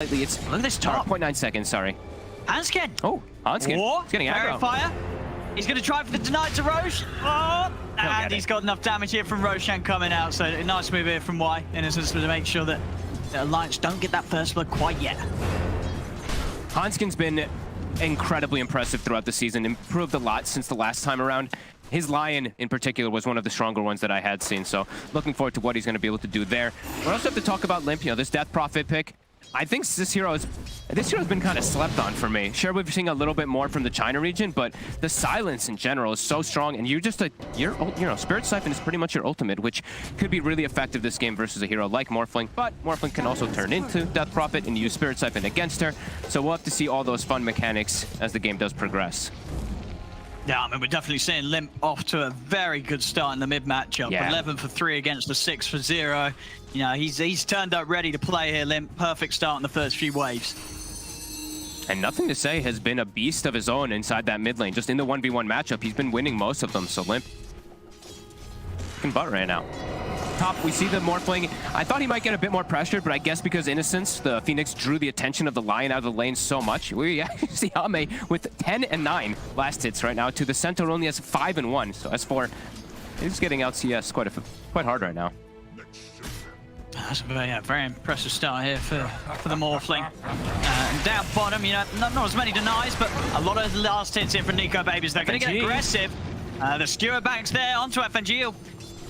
It's look at this top. 0.9 seconds, sorry. Hanskin. Oh, Hanskin. He's getting aggro. Fire. He's going to try for the deny to Roche. Oh, and he's got enough damage here from Roshan coming out. So a nice move here from Y, in a sense, to make sure that the Alliance don't get that first blood quite yet. Hanskin's been incredibly impressive throughout the season, improved a lot since the last time around. His Lion, in particular, was one of the stronger ones that I had seen, so looking forward to what he's going to be able to do there. We also have to talk about Limp, this Death Prophet pick. I think this hero's been kind of slept on for me. Sure, we've seen a little bit more from the China region, but the silence in general is so strong, and Spirit Siphon is pretty much your ultimate, which could be really effective this game versus a hero like Morphling, but Morphling can also turn into Death Prophet and use Spirit Siphon against her, so we'll have to see all those fun mechanics as the game does progress. Yeah, I mean, we're definitely seeing Limp off to a very good start in the mid matchup. Yeah. 11 for 3 against the 6 for 0. You know, he's turned up ready to play here, Limp. Perfect start in the first few waves. And Nothing to Say has been a beast of his own inside that mid lane. Just in the 1v1 matchup, he's been winning most of them, so Limp can butt right now. Top, we see the Morphling. I thought he might get a bit more pressure, but I guess because Innocence, the Phoenix, drew the attention of the Lion out of the lane so much. We actually see Ame with 10 and 9 last hits right now, to the Centaur only has 5 and 1. So S4 is getting out CS quite hard right now. That's a very impressive start here for the Morphling. Down bottom, not as many denies, but a lot of last hits in for Nico Babies. They're going to get aggressive. The skewer backs there onto FNG.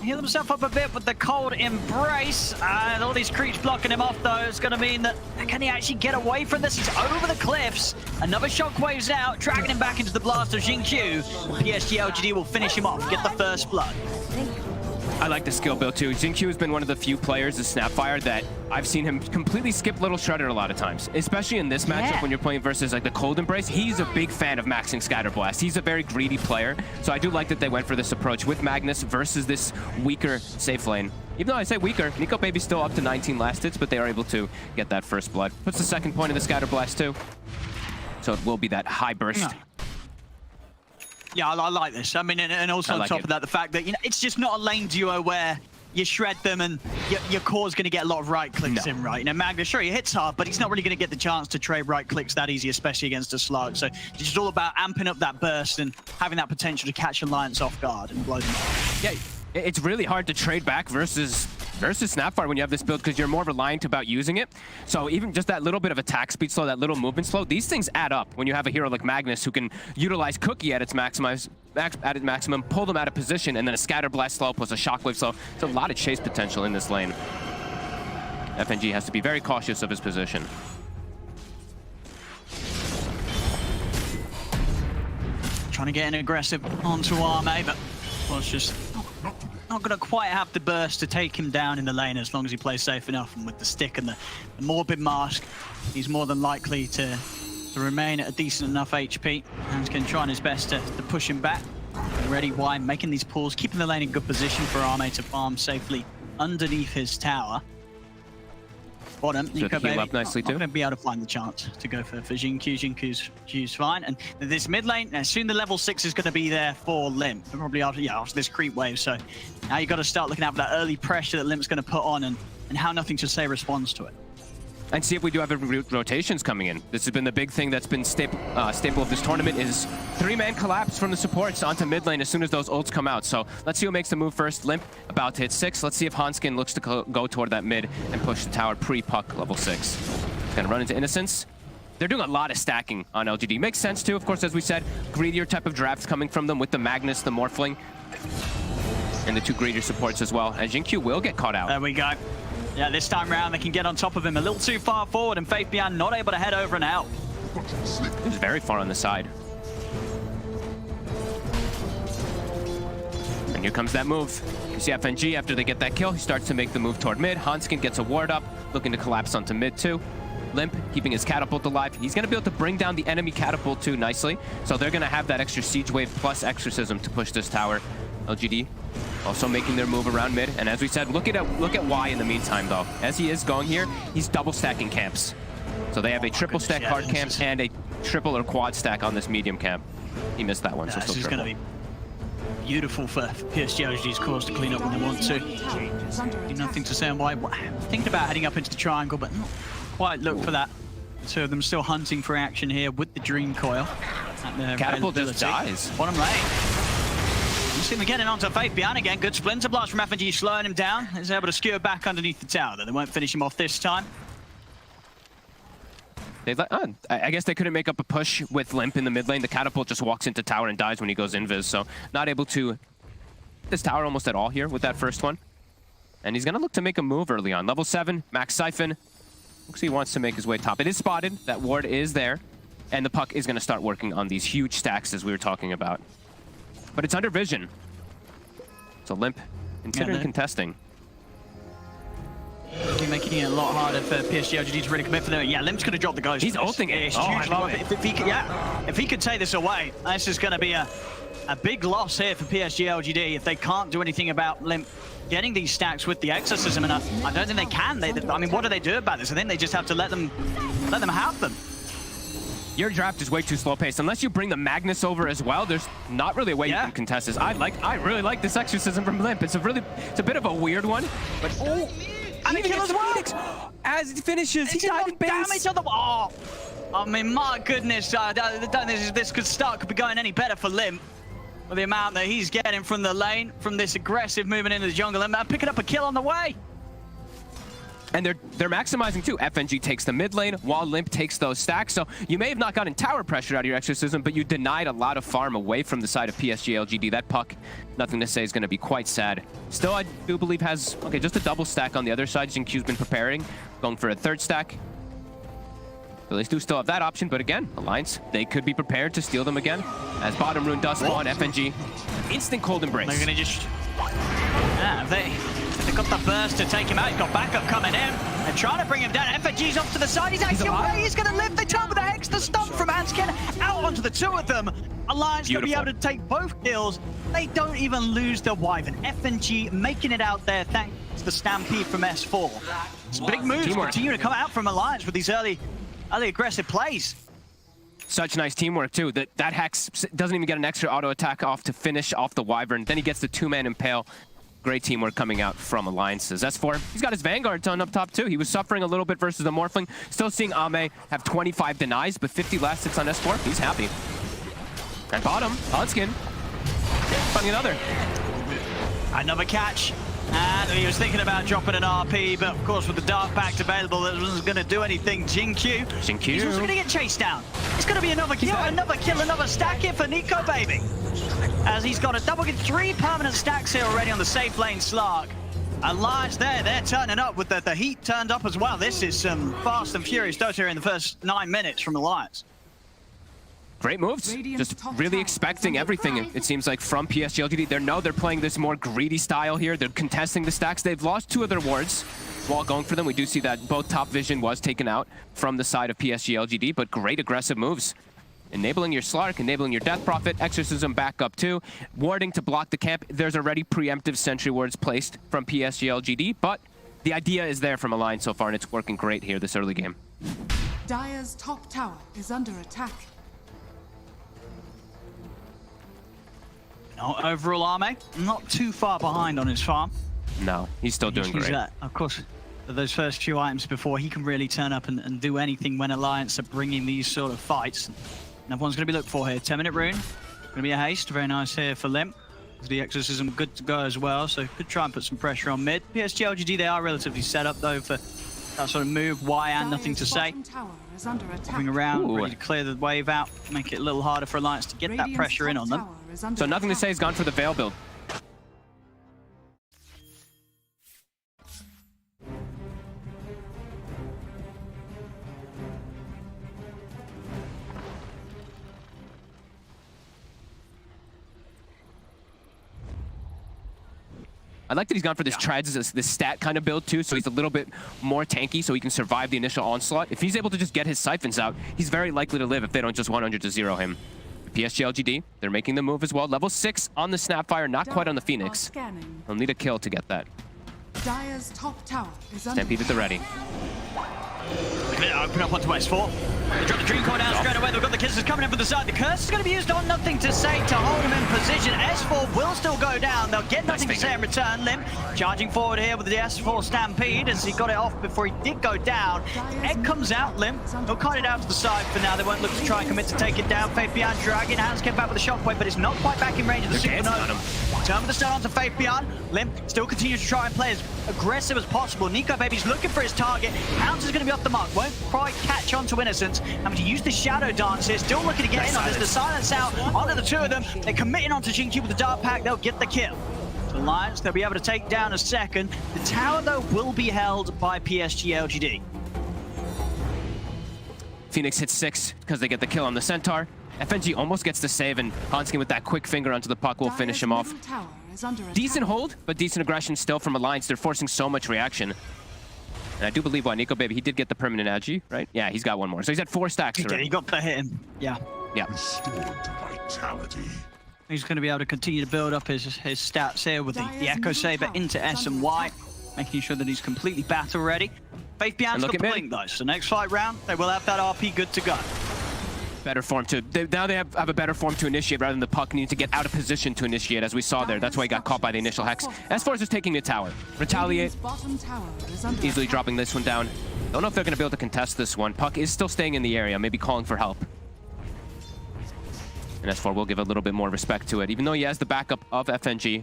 Heal himself up a bit with the cold embrace, and all these creeps blocking him off though. It's going to mean that can he actually get away from this? He's over the cliffs. Another shockwave's out, dragging him back into the blast of Xingqiu. PSG.LGD will finish him off, get the first blood. I like the skill build too. Xingqiu has been one of the few players of Snapfire that I've seen him completely skip Little Shredder a lot of times, especially in this matchup when you're playing versus like the Cold Embrace. He's a big fan of maxing Scatter Blast. He's a very greedy player, so I do like that they went for this approach with Magnus versus this weaker safe lane. Even though I say weaker, Nico Baby's still up to 19 last hits, but they are able to get that first blood. Puts the second point in the Scatter Blast too, so it will be that high burst. Yeah, I like this. I mean, and also on top of that, the fact that, it's just not a lane duo where you shred them and your core's going to get a lot of right clicks in, right? Magnus, sure, he hits hard, but he's not really going to get the chance to trade right clicks that easy, especially against a slug. So it's just all about amping up that burst and having that potential to catch Alliance off guard and blow them off. Yeah, it's really hard to trade back versus Snapfire when you have this build, because you're more reliant about using it. So even just that little bit of attack speed slow, that little movement slow, these things add up when you have a hero like Magnus who can utilize Cookie at its maximum, pull them out of position, and then a Scatter Blast slow plus a Shockwave slow. It's a lot of chase potential in this lane. FNG has to be very cautious of his position. Trying to get an aggressive onto Arme, but well, it's just not going to quite have the burst to take him down in the lane as long as he plays safe enough. And with the stick and the Morbid Mask, he's more than likely to remain at a decent enough HP. Hanskin trying his best to push him back. Ready, Y, making these pulls, keeping the lane in good position for Arme to farm safely underneath his tower. Bottom, Nico Baby up nicely not going to be able to find the chance to go for Xingqiu. Xingqiu's fine. And this mid lane, soon the level 6 is going to be there for Limp. Probably after this creep wave. So now you've got to start looking out for that early pressure that Limp's going to put on and how Nothing to Say responds to it. And see if we do have rotations coming in. This has been the big thing that's been staple of this tournament, is 3-man collapse from the supports onto mid lane as soon as those ults come out. So let's see who makes the move first. Limp about to hit 6. Let's see if Hanskin looks to go toward that mid and push the tower pre-puck level 6. He's gonna run into Innocence. They're doing a lot of stacking on LGD. Makes sense too, of course, as we said, greedier type of drafts coming from them with the Magnus, the Morphling, and the 2 greedier supports as well. And Xingqiu will get caught out. There we go. Yeah, this time around they can get on top of him a little too far forward, and Faith Beyond not able to head over and out. He's very far on the side. And here comes that move. You see FNG, after they get that kill, he starts to make the move toward mid. Hanskin gets a ward up, looking to collapse onto mid too. Limp keeping his catapult alive. He's going to be able to bring down the enemy catapult too nicely. So they're going to have that extra siege wave plus exorcism to push this tower. LGD also making their move around mid, and as we said, look at Y in the meantime though. As he is going here, he's double stacking camps. So they have a triple stack hard camp and a triple or quad stack on this medium camp. He missed that one, so still triple. This is going to be beautiful for PSG.LGD's cores to clean up when they want to. Nothing to say on Y. Thinking about heading up into the triangle, but not quite look for that. Two of them still hunting for action here with the Dream Coil. Catapult just dies. Bottom lane. You see them getting onto Faith behind again. Good Splinter Blast from FNG slowing him down. He's able to skewer back underneath the tower, though. They won't finish him off this time. I guess they couldn't make up a push with Limp in the mid lane. The Catapult just walks into tower and dies when he goes invis, so not able to this tower almost at all here with that first one. And he's gonna look to make a move early on. Level 7, Max Siphon. Looks he wants to make his way top. It is spotted, that ward is there, and the puck is gonna start working on these huge stacks as we were talking about. But it's under vision. So Limp considering contesting. Making it a lot harder for PSG.LGD to really commit for them. Yeah, Limp's going to drop the Ghost. He's ulting it. Oh, I love it. If he could take this away, this is going to be a big loss here for PSG.LGD if they can't do anything about Limp getting these stacks with the Exorcism. And I don't think they can. I mean, what do they do about this? I think they just have to let them have them. Your draft is way too slow paced. Unless you bring the Magnus over as well, there's not really a way you can contest this. I really like this Exorcism from Limp. It's a bit of a weird one, but and he kills Phoenix as he finishes. He died in base. Damage on the wall. I mean, my goodness, I don't think this could be going any better for Limp. With the amount that he's getting from the lane, from this aggressive movement into the jungle, and picking up a kill on the way. And they're maximizing too. FNG takes the mid lane while Limp takes those stacks. So you may have not gotten tower pressure out of your Exorcism, but you denied a lot of farm away from the side of PSG.LGD. That puck, nothing to say, is going to be quite sad. Still, I do believe has, okay, just a double stack on the other side. Jinq's been preparing, going for a third stack. Phillies do still have that option, but again, Alliance, they could be prepared to steal them again. As bottom rune does spawn, FNG, instant cold embrace. They're going to just, They got the burst to take him out. He's got backup coming in. They're trying to bring him down. FNG's off to the side. He's actually away. He's going to live the time with the Hex. The stomp from Hanskin out onto the two of them. Alliance going to be able to take both kills. They don't even lose the Wyvern. FNG making it out there thanks to the Stampede from S4. It's big moves continue to come out from Alliance with these early aggressive plays. Such nice teamwork too. That Hex doesn't even get an extra auto attack off to finish off the Wyvern. Then he gets the two-man impale. Great teamwork coming out from Alliances. S4, he's got his Vanguard done up top too. He was suffering a little bit versus the Morphling. Still seeing Ame have 25 denies, but 50 last hits on S4. He's happy. At bottom, Hanskin finding another catch. And he was thinking about dropping an RP, but of course with the Dark Pact available, that wasn't going to do anything. Jinq. He's also going to get chased down. It's going to be another kill, another stack here for Nico Baby. As he's got a double get 3 permanent stacks here already on the safe lane Slark. Alliance they're turning up with the heat turned up as well. This is some fast and furious Dota here in the first 9 minutes from Alliance. Great moves. Just really expecting everything, it seems like, from PSG.LGD. They're playing this more greedy style here. They're contesting the stacks. They've lost 2 of their wards while going for them. We do see that both top vision was taken out from the side of PSG.LGD, but great aggressive moves. Enabling your Slark, enabling your Death Prophet, Exorcism back up too, warding to block the camp. There's already preemptive sentry wards placed from PSG.LGD, but the idea is there from Alliance so far, and it's working great here this early game. Dire's top tower is under attack. Overall, Ame, not too far behind on his farm. No, he's still doing great. Of course, those first few items before he can really turn up and do anything when Alliance are bringing these sort of fights. And everyone's going to be looked for here. 10-minute rune. Going to be a haste. Very nice here for Limp. The Exorcism good to go as well, so could try and put some pressure on mid. PSG.LGD, they are relatively set up though for that sort of move. YN, nothing to say. Moving around, ready to clear the wave out, make it a little harder for Alliance to get that pressure in on them. So nothing to say, he's gone for the Veil build. I like that he's gone for this treads, this stat kind of build too, so he's a little bit more tanky so he can survive the initial onslaught. If he's able to just get his siphons out, he's very likely to live if they don't just 100-0 him. PSG.LGD, they're making the move as well. Level 6 on the Snapfire, not quite on the Phoenix. He'll need a kill to get that. Dire's top tower is under Stampede at the ready. Open up onto S4. They drop the Dream Core down straight away. They've got the Kisses coming in from the side. The Curse is going to be used on Nothing to Say to hold him in position. S4 will still go down. They'll get Nothing to Say in return. Limp charging forward here with the S4 Stampede as he got it off before he did go down. Egg comes out. Limp. He'll kite it out to the side for now. They won't look to try and commit to take it down. Faith Beyond dragging. Hands came back with a shockwave, but it's not quite back in range of the Supernova. Turn with the stun onto Faith Beyond. Limp still continues to try and play as aggressive as possible. Nico Baby's looking for his target. Hounds is going to be off the mark. Won't quite catch on to Innocence. Having to use the Shadow Dance here. Still looking to get in on this. The silence out onto the two of them. They're committing onto Jinky with the Dark Pack. They'll get the kill. The Lions, they'll be able to take down a second. The tower, though, will be held by PSG.LGD. Phoenix hits 6 because they get the kill on the Centaur. FNG almost gets the save, and Hanskin with that quick finger onto the puck will finish him off. Decent hold, but decent aggression still from Alliance. They're forcing so much reaction. And I do believe Nico Baby, he did get the permanent agi, right? Yeah, he's got one more. So he's at 4 stacks already. He got the hit in. Yeah. Yeah. He's going to be able to continue to build up his stats here with the Echo Saber into S and Y, making sure that he's completely battle ready. Faith Beyond's got the blink though, so next fight round, they will have that RP good to go. Better form to, now they have a better form to initiate rather than the puck needing to get out of position to initiate, as we saw there. That's why he got caught by the initial hex. S4 is just taking the tower. Retaliate, easily dropping this one down. Don't know if they're going to be able to contest this one. Puck is still staying in the area, maybe calling for help. And S4 will give a little bit more respect to it, even though he has the backup of FNG.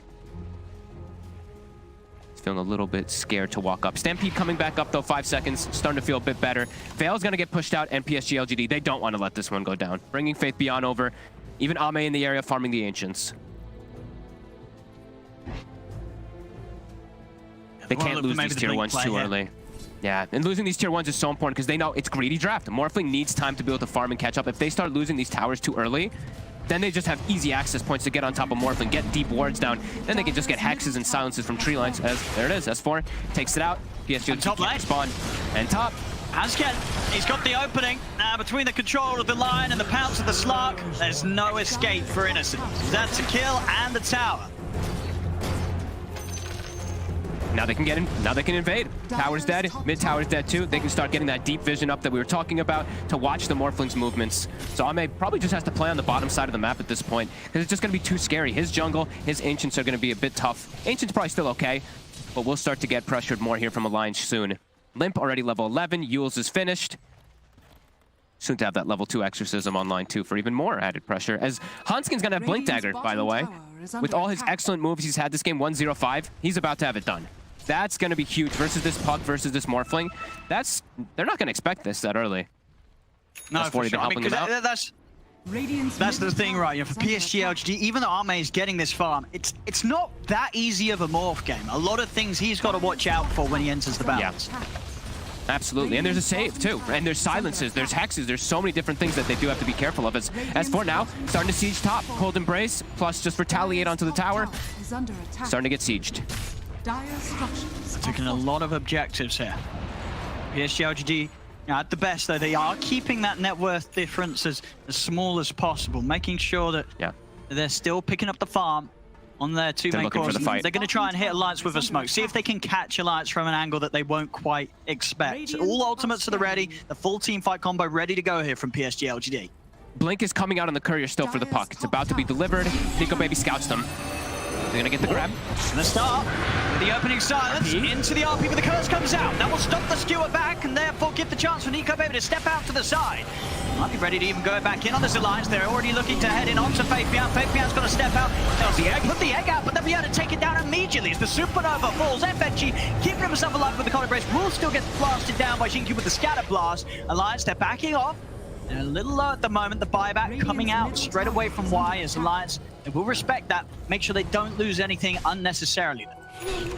He's feeling a little bit scared to walk up. Stampede coming back up though, 5 seconds, starting to feel a bit better. Veil's gonna get pushed out, and PSG.LGD, they don't want to let this one go down. Bringing Faith Beyond over, even Ame in the area farming the Ancients. They can't lose these tier 1s too early. Yeah, and losing these tier 1s is so important because they know it's greedy draft. Morphling needs time to be able to farm and catch up. If they start losing these towers too early, then they just have easy access points to get on top of Morphling, get deep wards down. Then they can just get hexes and silences from tree lines. There it is, S4 takes it out. PSG top lane. Spawn. And top. Hanskin, he's got the opening. Between the control of the Lion and the pounce of the Slark, there's no escape for Innocence. That's a kill and the tower. Now they can get in. Now they can invade. Tower's dead. Mid tower's dead too. They can start getting that deep vision up that we were talking about to watch the Morphling's movements. So Ame probably just has to play on the bottom side of the map at this point because it's just going to be too scary. His jungle, his Ancients are going to be a bit tough. Ancients probably still okay, but we'll start to get pressured more here from Alliance soon. Limp already level 11. Yules is finished. Soon to have that level 2 Exorcism online too for even more added pressure. As Hanskin's going to have Blink Dagger, by the way. With all his excellent moves he's had this game, 1-0-5, he's about to have it done. That's going to be huge versus this puck, versus this Morphling. They're not going to expect this that early. No, for sure. I mean, that's the thing, right? You know, for PSG.LGD, even though Ame is getting this farm, it's not that easy of a morph game. A lot of things he's got to watch out for when he enters the balance. Yeah. Absolutely, and there's a save too, and there's silences, there's hexes, there's so many different things that they do have to be careful of. As for now, starting to siege top, Cold Embrace, plus just retaliate onto the tower, starting to get sieged. Taking a lot of objectives here. PSG.LGD, at the best though, they are keeping that net worth difference as small as possible, making sure that they're still picking up the farm on their two main cores. They're going to try and hit Alliance with a smoke. See if they can catch Alliance from an angle that they won't quite expect. All ultimates are ready. The full team fight combo ready to go here from PSG.LGD. Blink is coming out on the courier still for the puck. It's about to be delivered. Nico Baby scouts them. They're going to get the grab. And the start. The opening silence into the RP, but the curse comes out. That will stop the skewer back and therefore give the chance for Nico Baby to step out to the side. Might be ready to even go back in on this Alliance. They're already looking to head in onto Faith Beyond. Faith Beyond's got to step out. Put the egg out, but they'll be able to take it down immediately as the Supernova falls. FNG keeping himself alive with the Cold Embrace. Will still get blasted down by Jinky with the Scatter Blast. Alliance, they're backing off. They're a little low at the moment. The buyback coming out straight away from Y as Alliance. They will respect that. Make sure they don't lose anything unnecessarily.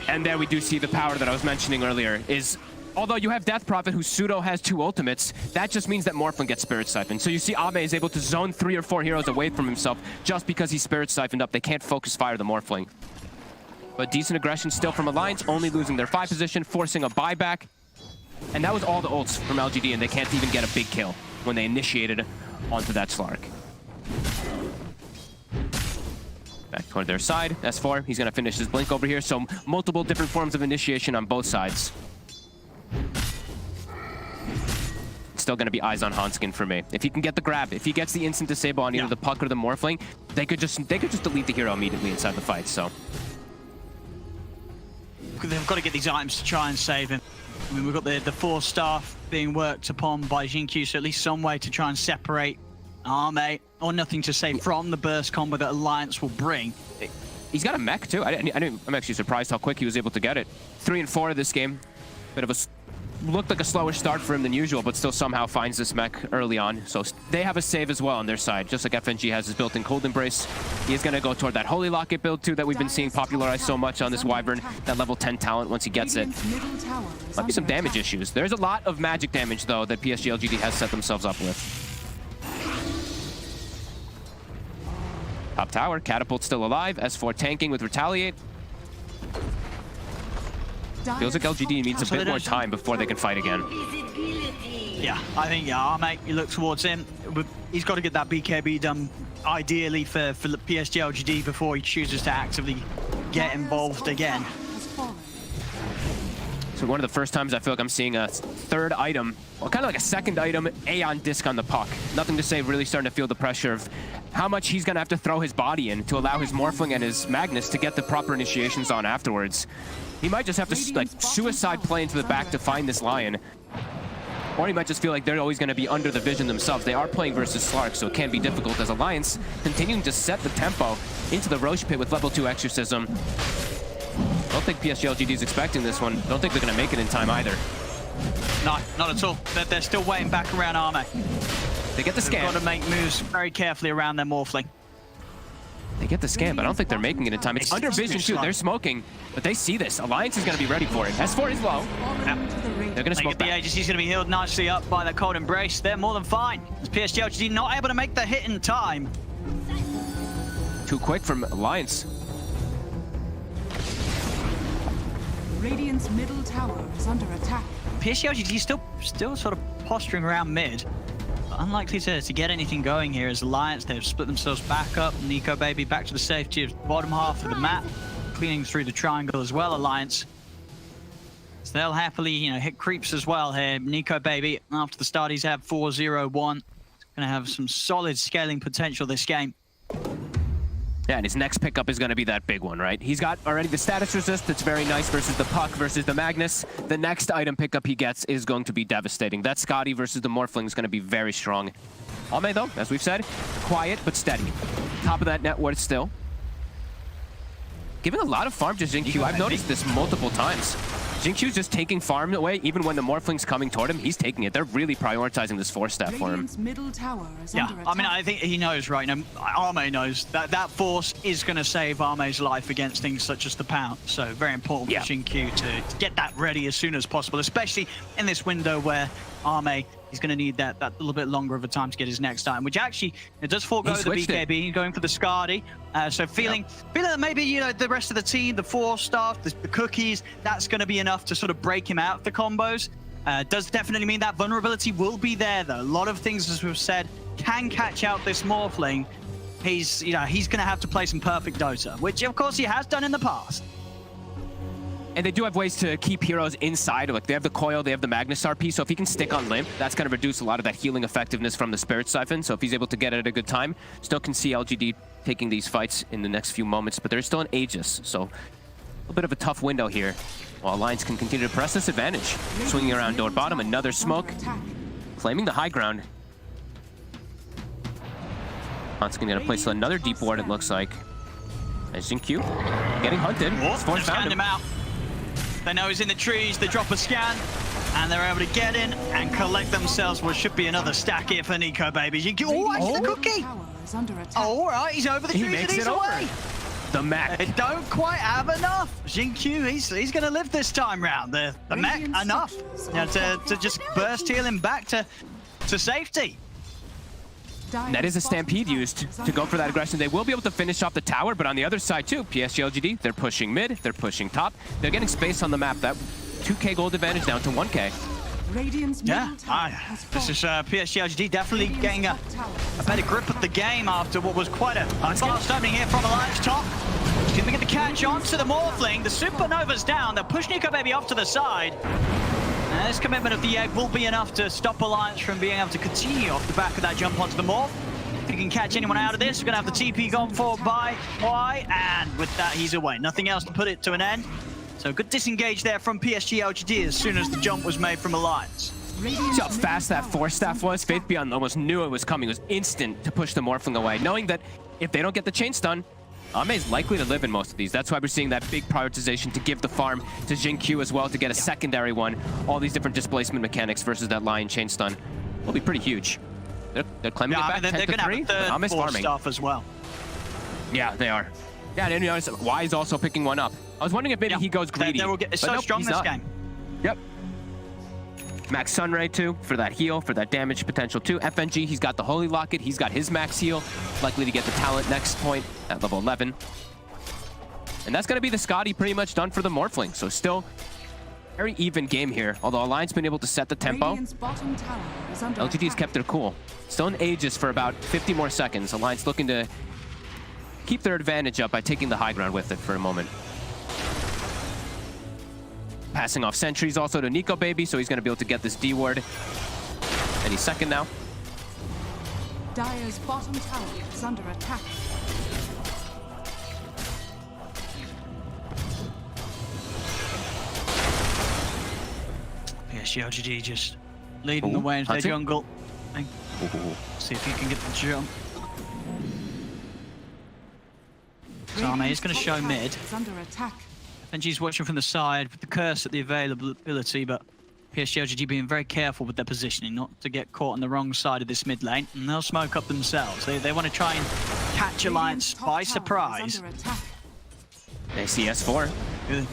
And there we do see the power that I was mentioning earlier is, although you have Death Prophet who pseudo has 2 ultimates, that just means that Morphling gets Spirit Siphoned. So you see Ame is able to zone 3 or 4 heroes away from himself just because he's Spirit Siphoned up. They can't focus fire the Morphling. But decent aggression still from Alliance, only losing their 5 position, forcing a buyback. And that was all the ults from LGD, and they can't even get a big kill when they initiated onto that Slark. Back toward their side, S4, he's gonna finish his blink over here, so multiple different forms of initiation on both sides. still going to be eyes on Hanskin for me. If he can get the grab, if he gets the instant disable on either the Puck or the Morphling, they could just delete the hero immediately inside the fight. So they've got to get these items to try and save him. I mean, we've got the Force Staff being worked upon by Xingqiu, so at least some way to try and separate Arme, or nothing to say from the burst combo that Alliance will bring. He's got a mech too. I'm actually surprised how quick he was able to get it. 3 and 4 of this game. Bit of a looked like a slower start for him than usual, but still somehow finds this mech early on. So they have a save as well on their side, just like FNG has his built-in Cold Embrace. He is going to go toward that Holy Locket build too that we've been seeing popularized so much on this Wyvern, that level 10 talent once he gets it. Might be some damage issues. There's a lot of magic damage though that PSG.LGD has set themselves up with. Top tower, Catapult still alive, S4 tanking with Retaliate. Feels like LGD needs a bit more time before they can fight again. Yeah, I think, Arme, you look towards him. He's got to get that BKB done, ideally for PSG.LGD before he chooses to actively get involved again. So one of the first times I feel like I'm seeing a third item, well, kind of like a second item, Aeon disc on the Puck. Nothing to say, really starting to feel the pressure of how much he's going to have to throw his body in to allow his Morphling and his Magnus to get the proper initiations on afterwards. He might just have to like suicide play into the back to find this Lion. Or he might just feel like they're always going to be under the vision themselves. They are playing versus Slark, so it can be difficult as Alliance continuing to set the tempo into the Roche Pit with level 2 Exorcism. Don't think PSG.LGD is expecting this one. Don't think they're going to make it in time either. No, not at all. They're still waiting back around Arme. They get the scan. They've got to make moves very carefully around their Morphling. They get the scan, but I don't think they're making it in time. It's under vision too. They're smoking, but they see this. Alliance is going to be ready for it. S4 is low. They're going to smoke back. The Agency's going to be healed nicely up by the Cold Embrace. They're more than fine. PSG.LGD not able to make the hit in time. Too quick from Alliance. Radiant's middle tower is under attack. PSG.LGD still sort of posturing around mid. Unlikely to get anything going here as Alliance. They've split themselves back up. Nico Baby back to the safety of the bottom half of the map, cleaning through the triangle as well, Alliance. So they'll happily, hit creeps as well here. Nico Baby, after the start, he's had 4-0-1. Going to have some solid scaling potential this game. Yeah, and his next pickup is going to be that big one, right? He's got already the status resist that's very nice versus the Puck versus the Magnus. The next item pickup he gets is going to be devastating. That Scotty versus the Morphling is going to be very strong. Alme, though, as we've said, quiet but steady. Top of that net worth still. Giving a lot of farm to Xingqiu. I've noticed this multiple times. Xingqiu's just taking farm away, even when the Morphling's coming toward him, he's taking it. They're really prioritizing this 4-step for him. Middle tower is yeah, under I mean, attack. I think he knows, right? Arme knows that force is going to save Arme's life against things such as the Pound. So very important for Xingqiu to get that ready as soon as possible, especially in this window where Arme is going to need that little bit longer of a time to get his next item, which actually it does forego the BKB, going for the Skadi. So feeling that maybe the rest of the team, the Force Staff, the cookies, that's going to be enough to sort of break him out of the combos. Does definitely mean that vulnerability will be there though. A lot of things, as we've said, can catch out this Morphling. He's going to have to play some perfect Dota, which of course he has done in the past. And they do have ways to keep heroes inside. Like they have the coil, they have the Magnus RP, so if he can stick on limp, that's going to reduce a lot of that healing effectiveness from the Spirit Siphon. So if he's able to get it at a good time, still can see LGD taking these fights in the next few moments, but there's still an Aegis, so a little bit of a tough window here. While Alliance can continue to press this advantage. Swinging around door bottom, another smoke. Claiming the high ground. Hanskin going to place another deep ward, it looks like. As Xingqiu getting hunted. They've scanned him out. They know he's in the trees, they drop a scan, and they're able to get in and collect themselves what should be another stack here for Nico Baby. Oh, actually the cookie! Oh, all right, he's over the trees and he's away. The mech. They don't quite have enough. Xingqiu, he's going to live this time round. The mech, enough to just burst heal him back to safety. And that is a Stampede used to go for that aggression. They will be able to finish off the tower, but on the other side too, PSG.LGD, they're pushing mid, they're pushing top. They're getting space on the map. That 2k gold advantage down to 1k. Yeah, this is PSG.LGD definitely getting a better grip of the game after what was quite a fast opening here from Alliance top. He's going to get the catch on to the Morphling. The Supernova's down. They'll push Nico Baby off to the side. This commitment of the egg will be enough to stop Alliance from being able to continue off the back of that jump onto the morph. If he can catch anyone out of this, we're going to have the TP gone for by Y, and with that, he's away. Nothing else to put it to an end. So good disengage there from PSG.LGD as soon as the jump was made from Alliance. See how fast that Force Staff was? Faith Beyond almost knew it was coming. It was instant to push the Morphling away, knowing that if they don't get the chain stun, Ame's likely to live in most of these. That's why we're seeing that big prioritization to give the farm to Jin Q as well to get a secondary one. All these different displacement mechanics versus that Lion chain stun will be pretty huge. They're climbing it back 10 to 3. They're going to have a third staff as well. Yeah, they are. Yeah, and then you notice Y is also picking one up. I was wondering if maybe he goes greedy. It's so strong this game. Yep. Max Sunray too, for that heal, for that damage potential too. FNG, he's got the Holy Locket, he's got his max heal, likely to get the talent next point at level 11. And that's going to be the Scotty pretty much done for the Morphling. So still very even game here, although Alliance been able to set the tempo. LGD's kept their cool. Still in Aegis for about 50 more seconds. Alliance looking to keep their advantage up by taking the high ground with it for a moment. Passing off sentries also to Nico Baby, so he's going to be able to get this D ward any second now. Dire's bottom tower is under attack. PSG.LGD just leading the way into their jungle. See if he can get the jump. Same is going to show mid. Under attack. FNG's watching from the side with the curse at the availability, but PSG.LGD being very careful with their positioning, not to get caught on the wrong side of this mid lane, and they'll smoke up themselves. They want to try and catch Alliance by surprise. They see S4.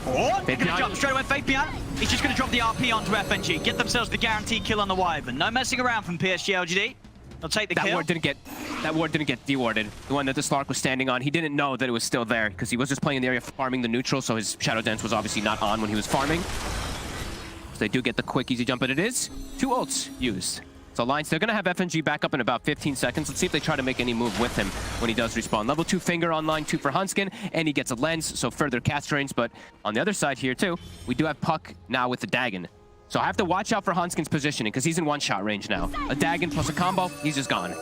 Oh, they're going to jump straight away. Faith Beyond. He's just going to drop the RP onto FNG. Get themselves the guaranteed kill on the Wyvern. No messing around from PSG.LGD. They'll take the kill. That ward didn't get dewarded. The one that the Slark was standing on, he didn't know that it was still there because he was just playing in the area farming the neutral, so his Shadow Dance was obviously not on when he was farming. So they do get the quick, easy jump, but it is 2 ults used. So Alliance, they're going to have FNG back up in about 15 seconds. Let's see if they try to make any move with him when he does respawn. Level 2 Finger online, 2 for Hunskin, and he gets a lens, so further cast range. But on the other side here, too, we do have Puck now with the Dagon. So I have to watch out for Hunskin's positioning because he's in one-shot range now. A Dagon plus a combo, he's just gone.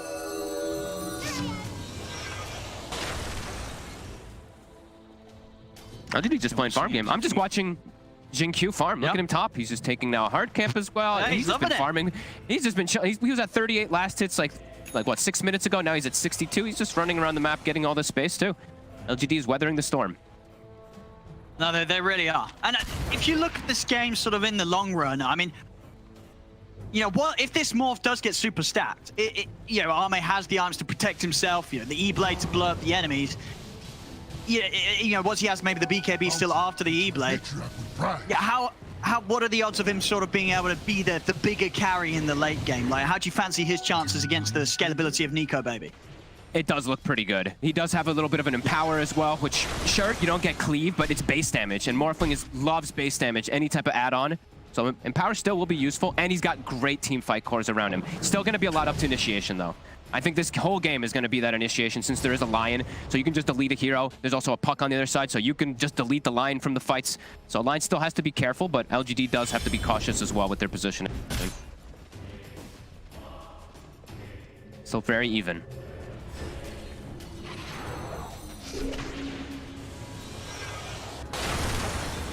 I think he's just playing farm game. I'm just watching Jin Q farm. Look at him top. He's just taking now a hard camp as well. Yeah, he's just been farming. He's just been chilling. He was at 38 last hits like what, 6 minutes ago. Now he's at 62. He's just running around the map getting all this space too. LGD is weathering the storm. No, they really are. And if you look at this game sort of in the long run, I mean, you know, what if this morph does get super stacked? You know, Ame has the arms to protect himself, you know, the E-Blade to blow up the enemies. Yeah, you know, once he has maybe the BKB still after the E-Blade. Yeah, what are the odds of him sort of being able to be the bigger carry in the late game? Like, how do you fancy his chances against the scalability of Nico Baby? It does look pretty good. He does have a little bit of an Empower as well, which, sure, you don't get cleave, but it's base damage, and Morphling loves base damage, any type of add-on. So Empower still will be useful, and he's got great team fight cores around him. Still going to be a lot up to initiation, though. I think this whole game is going to be that initiation since there is a Lion, so you can just delete a hero. There's also a Puck on the other side, so you can just delete the Lion from the fights. So Alliance still has to be careful, but LGD does have to be cautious as well with their positioning. Still very even.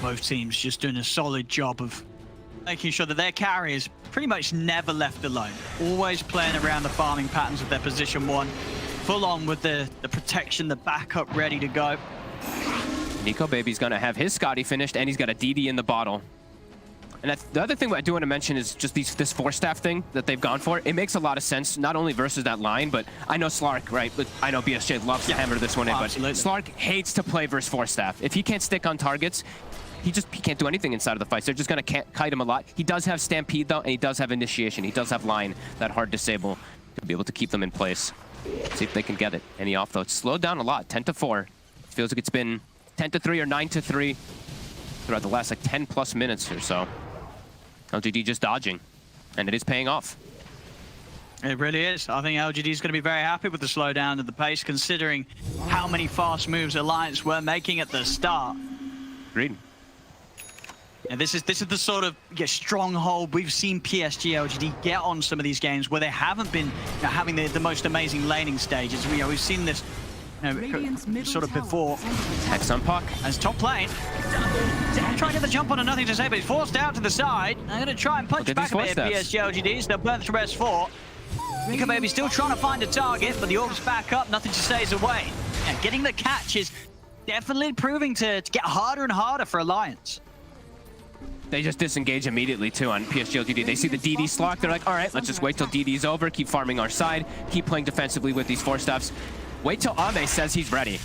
Both teams just doing a solid job of making sure that their carry is pretty much never left alone. Always playing around the farming patterns of their position 1. Full on with the protection, the backup ready to go. Nico Baby's going to have his Scotty finished, and he's got a DD in the bottle. And the other thing I do want to mention is just this Force Staff thing that they've gone for. It makes a lot of sense, not only versus that line, but I know Slark, right? But I know BSJ loves to hammer this one in, but Slark hates to play versus Force Staff. If he can't stick on targets, he can't do anything inside of the fights. They're just going to kite him a lot. He does have Stampede, though, and he does have Initiation. He does have Line, that hard disable, to be able to keep them in place. See if they can get it. And he off, though. It's slowed down a lot, 10-4. Feels like it's been 10-3 or 9-3 throughout the last, like, 10-plus minutes or so. LGD just dodging, and it is paying off. It really is. I think LGD is going to be very happy with the slowdown of the pace, considering how many fast moves Alliance were making at the start. Agreed. And this is the sort of stronghold we've seen PSG.LGD get on some of these games where they haven't been having the most amazing laning stages. We've seen this sort of before. Hex on Puck. As top lane, trying to get the jump on and nothing to say, but he's forced out to the side. I'm going to try and punch back a bit at PSG.LGD. They'll burn through S4. NicoBaby still trying to find a target, but the orb's back up, nothing to say is away. And getting the catch is definitely proving to get harder and harder for Alliance. They just disengage immediately, too, on PSG.LGD. They see the DD slot. They're like, all right, let's just wait till DD's over, keep farming our side, keep playing defensively with these 4-stops. Wait till Ame says he's ready.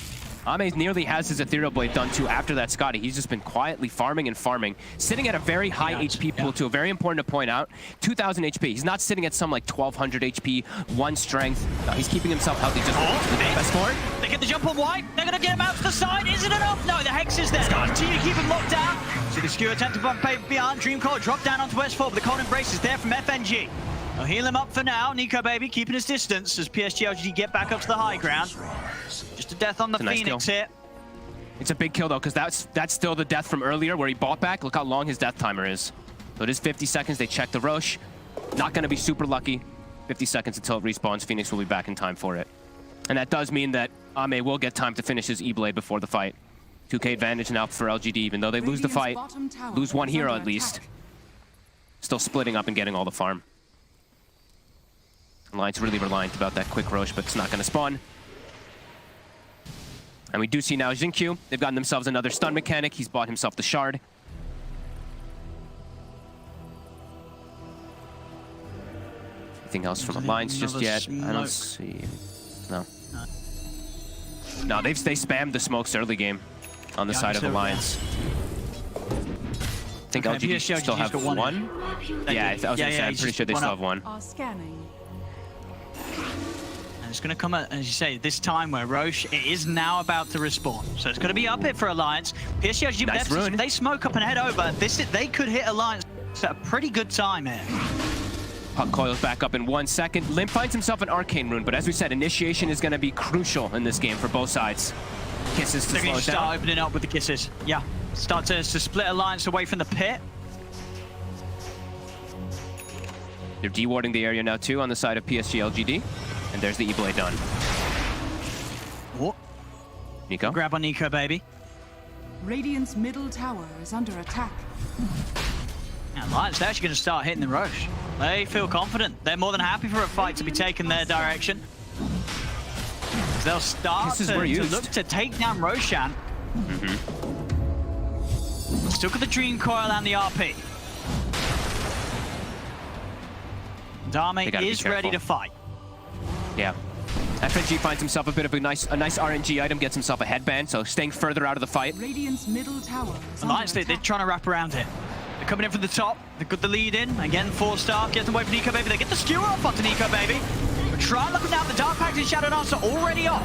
Ame nearly has his Ethereal Blade done, too, after that Scotty. He's just been quietly farming and farming, sitting at a very high HP pool, too. Very important to point out. 2,000 HP. He's not sitting at some, like, 1,200 HP, 1 strength. No, he's keeping himself healthy just best forward. They get the jump on white. They're going to get him out to the side. Is it enough? No, the Hex is there. Continue to keep him locked down. So the skewer attempt to bump beyond. Dreamcore drop down onto S4, but the cold embrace is there from FNG. They'll heal him up for now. NicoBaby keeping his distance as PSG.LGD get back up to the high ground. Just a death on the Phoenix here. It's a big kill, though, because that's still the death from earlier where he bought back. Look how long his death timer is. So it is 50 seconds. They check the Roche. Not going to be super lucky. 50 seconds until it respawns. Phoenix will be back in time for it. And that does mean that Ame will get time to finish his E-Blade before the fight. 2K advantage now for LGD, even though they lose the fight. Lose one hero at least. Still splitting up and getting all the farm. Alliance really reliant about that quick Roche, but it's not going to spawn. And we do see now Xingqiu. They've gotten themselves another stun mechanic. He's bought himself the shard. Anything else from Alliance just yet? I don't see. No. No, they spammed the smokes early game on the side of Alliance. I think LGD still have one. Yeah, I was going to say, I'm pretty sure they still have one. It's going to come at, as you say, this time where Roche is now about to respawn. So it's going to be up it for Alliance. PSG, nice they smoke up and head over. They could hit Alliance at a pretty good time here. Puck coils back up in 1 second. Limp finds himself an Arcane Rune, but as we said, initiation is going to be crucial in this game for both sides. Kisses to slow it down. Start opening up with the kisses. Yeah, start to split Alliance away from the pit. They're dewarding the area now, too, on the side of PSG.LGD. And there's the E-Blade done. Oh. Nico? Grab on NicoBaby. Radiant's middle tower is under attack. And Alliance, they're actually going to start hitting the Roche. They feel confident. They're more than happy for a fight to be taken their direction. They'll start to look to take down Roshan. Still got the Dream Coil and the RP. Dame is ready to fight. Yeah. FNG finds himself a bit of a nice RNG item, gets himself a headband, so staying further out of the fight. Radiant's middle tower. Alliance, they're trying to wrap around it. They're coming in from the top. They've got the lead in. Again, 4-star. Gets them away from NicoBaby. They get the skewer off onto NicoBaby. But try looking down. The Dark Pact and Shadow Dancer already off.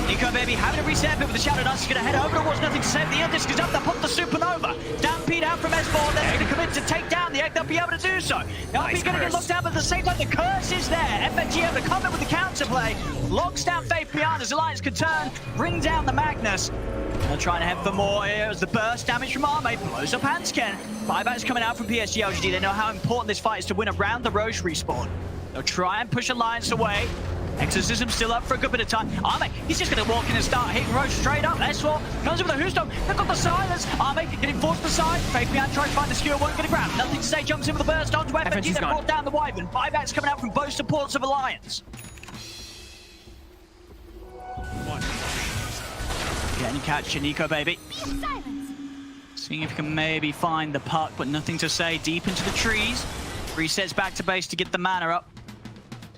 NicoBaby having to reset a bit with the Shadow Dancer. Going to head over towards nothing to save. The air disc is up. They'll put the Supernova. Stampede out from S4. They're going to commit to take down the egg. They'll be able to do so. They'll be going to get locked down, but at the same time, the curse is there. FNG able to come in with the counterplay. Locks down Faith Beyond as Alliance can turn. Bring down the Magnus. They're trying to head for more here as the burst damage from Ame blows up Hansken. Buyback's coming out from PSG.LGD. They know how important this fight is to win around the Roche respawn. They'll try and push Alliance away. Exorcism still up for a good bit of time. Ame, he's just going to walk in and start hitting Roche straight up. S4 comes in with a Hoostone. They've got the silence. Ame getting forced to the side. Faith Beyond trying to find the skewer, won't get a grab. Nothing to say, jumps in with a burst onto FNG. They brought down the Wyvern. Buyback's coming out from both supports of Alliance. Getting catch to NicoBaby. Seeing if he can maybe find the puck, but nothing to say. Deep into the trees. Resets back to base to get the mana up.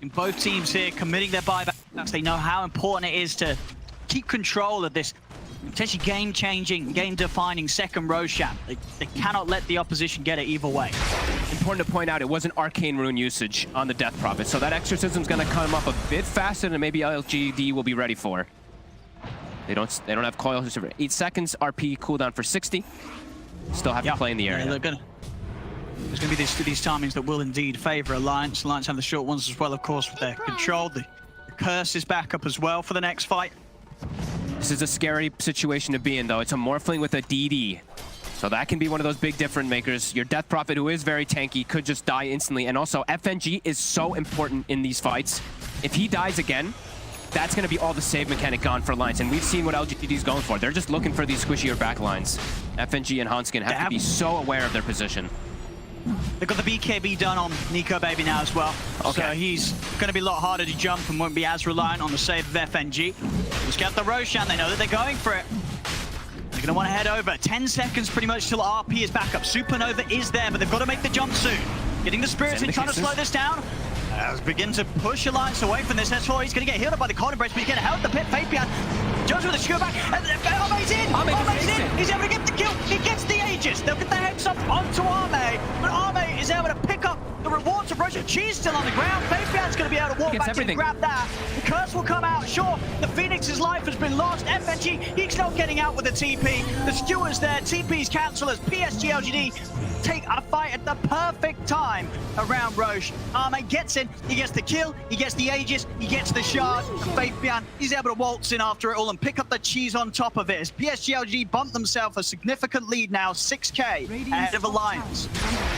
In both teams here committing their buybacks. They know how important it is to keep control of this potentially game-changing, game-defining second Roshan. They cannot let the opposition get it either way. Important to point out, it was an Arcane Rune usage on the Death Prophet, so that Exorcism's going to come up a bit faster than maybe LGD will be ready for. They don't have coils for 8 seconds. RP cooldown for 60. Still have to play in the area. There's going to be these timings that will indeed favor Alliance. Alliance have the short ones as well, of course, with their control. The curse is back up as well for the next fight. This is a scary situation to be in, though. It's a Morphling with a DD. So that can be one of those big difference makers. Your Death Prophet, who is very tanky, could just die instantly. And also, FNG is so important in these fights. If he dies again, that's going to be all the save mechanic gone for Alliance. And we've seen what LGD is going for. They're just looking for these squishier back lines. FNG and Hanskin have to be so aware of their position. They've got the BKB done on Nico Baby now as well. Okay. So he's going to be a lot harder to jump and won't be as reliant on the save of FNG. Just get the Roshan. They know that they're going for it. They're going to want to head over. 10 seconds pretty much till RP is back up. Supernova is there, but they've got to make the jump soon. Getting the Spirits in, trying to slow this down. As begin to push Alliance away from this S4. He's going to get healed up by the Cold Embrace, but he's going to help the pit. Fabian jumps with a skewer back. Arme's in! Arme's in! He's able to get the kill. He gets the Aegis. They'll get the heads up onto Arme, but Arme is able to pick up the rewards of Russian Cheese still on the ground. Fabian's going to be able to walk back in and grab that. The curse will come out. Sure, the Phoenix's life has been lost. FNG, he's not getting out with the TP. The Stewards there. TP's cancel as PSG.LGD take a fight at the perfect time around Roche. Arme gets in, he gets the kill, he gets the Aegis, he gets the shard, and Fabian, he's able to waltz in after it all and pick up the cheese on top of it. As PSG.LGD bumped themselves a significant lead now, 6k ahead of Alliance.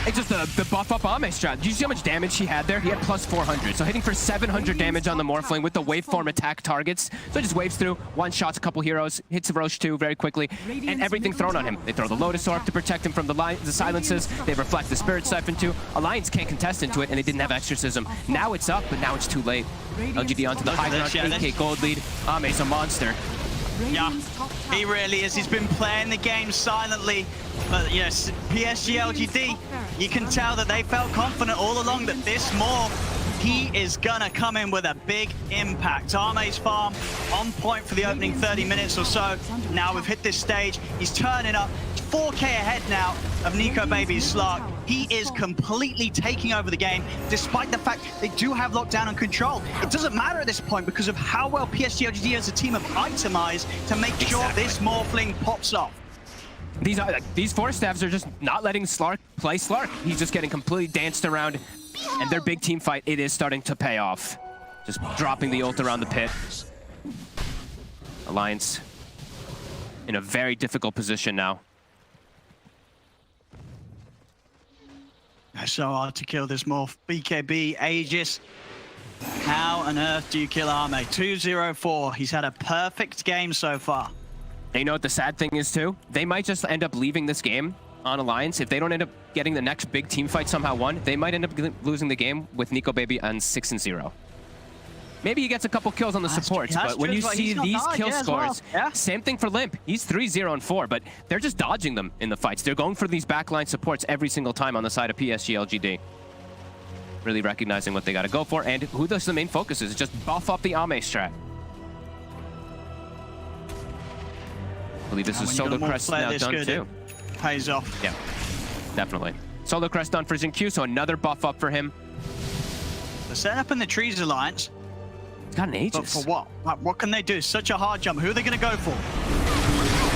It's just the buff up Ame strat. Did you see how much damage he had there? He had plus 400, so hitting for 700 damage on the Morphling with the waveform attack targets. So it just waves through, one-shots a couple heroes, hits the Roche 2 very quickly, and everything thrown on him. They throw the Lotus Orb to protect him from the silences. They reflect the Spirit Siphon too. Alliance can't contest into it, and they didn't have Exorcism. Now it's up, but now it's too late. LGD onto the high ground, 8k gold lead. Ame's a monster. Yeah, he really is. He's been playing the game silently. But yes, PSG.LGD, you can tell that they felt confident all along that this morph, he is gonna come in with a big impact. Arme's farm on point for the opening 30 minutes or so. Now we've hit this stage. He's turning up. 4k ahead now of Nico Baby's Slark. He is completely taking over the game, despite the fact they do have lockdown and control. It doesn't matter at this point because of how well PSG.LGD as a team have itemized to make sure this Morphling pops off. These Force Staffs are just not letting Slark play Slark. He's just getting completely danced around, and their big team fight, it is starting to pay off. Just dropping the ult around the pit. Alliance in a very difficult position now. So hard to kill this morph. BKB, Aegis. How on earth do you kill Arme? 2-0-4. He's had a perfect game so far. And you know what the sad thing is too? They might just end up leaving this game on Alliance. If they don't end up getting the next big team fight somehow won, they might end up losing the game with Nico Baby on 6-0. Maybe he gets a couple kills on the supports, but when you see these kill scores, same thing for Limp. He's 3-0-4, but they're just dodging them in the fights. They're going for these backline supports every single time on the side of PSG.LGD. Really recognizing what they got to go for, and who the main focus is just buff up the Ame strat. I believe this is Solar Crest now done too. Pays off. Yeah, definitely. Solar Crest done for Xingqiu, so another buff up for him. The setup in the Trees Alliance. He's got an Aegis. But for what? What can they do? Such a hard jump. Who are they going to go for?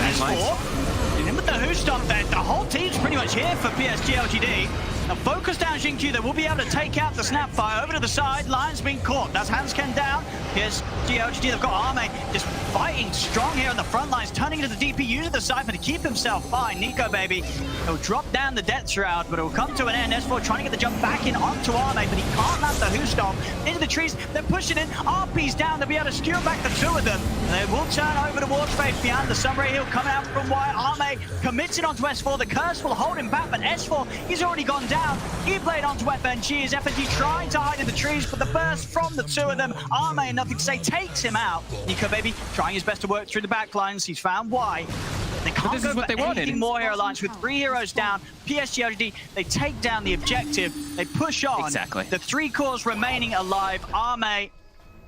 S4. In with the Who Stomp there. The whole team's pretty much here for PSG.LGD. Now focus down Xingqiu. They will be able to take out the Snapfire. Over to the side. Lion's being caught. That's Hansken down. PSG.LGD. They've got Arme just fighting strong here on the front lines. Turning into the DP. Using the Siphon to keep himself fine. Nico Baby. He'll drop down the Death Shroud, but it will come to an end. S4 trying to get the jump back in onto Arme, but he can't land the Who Stomp. Into the trees. They're pushing in. RP's down. They'll be able to skewer back the two of them. They will turn over towards Faith behind the Sunray Hill coming out from Wire. Arme commits it onto S4. The curse will hold him back, but S4, he's already gone down. He played onto FNG as FNG trying to hide in the trees, but the burst from the two of them, Arme, nothing to say, takes him out. Nico Baby trying his best to work through the back lines. He's found why. They can't go for anything more here, Alliance, with 3 heroes down. PSG.LGD, they take down the objective. They push on. Exactly. The 3 cores remaining alive. Arme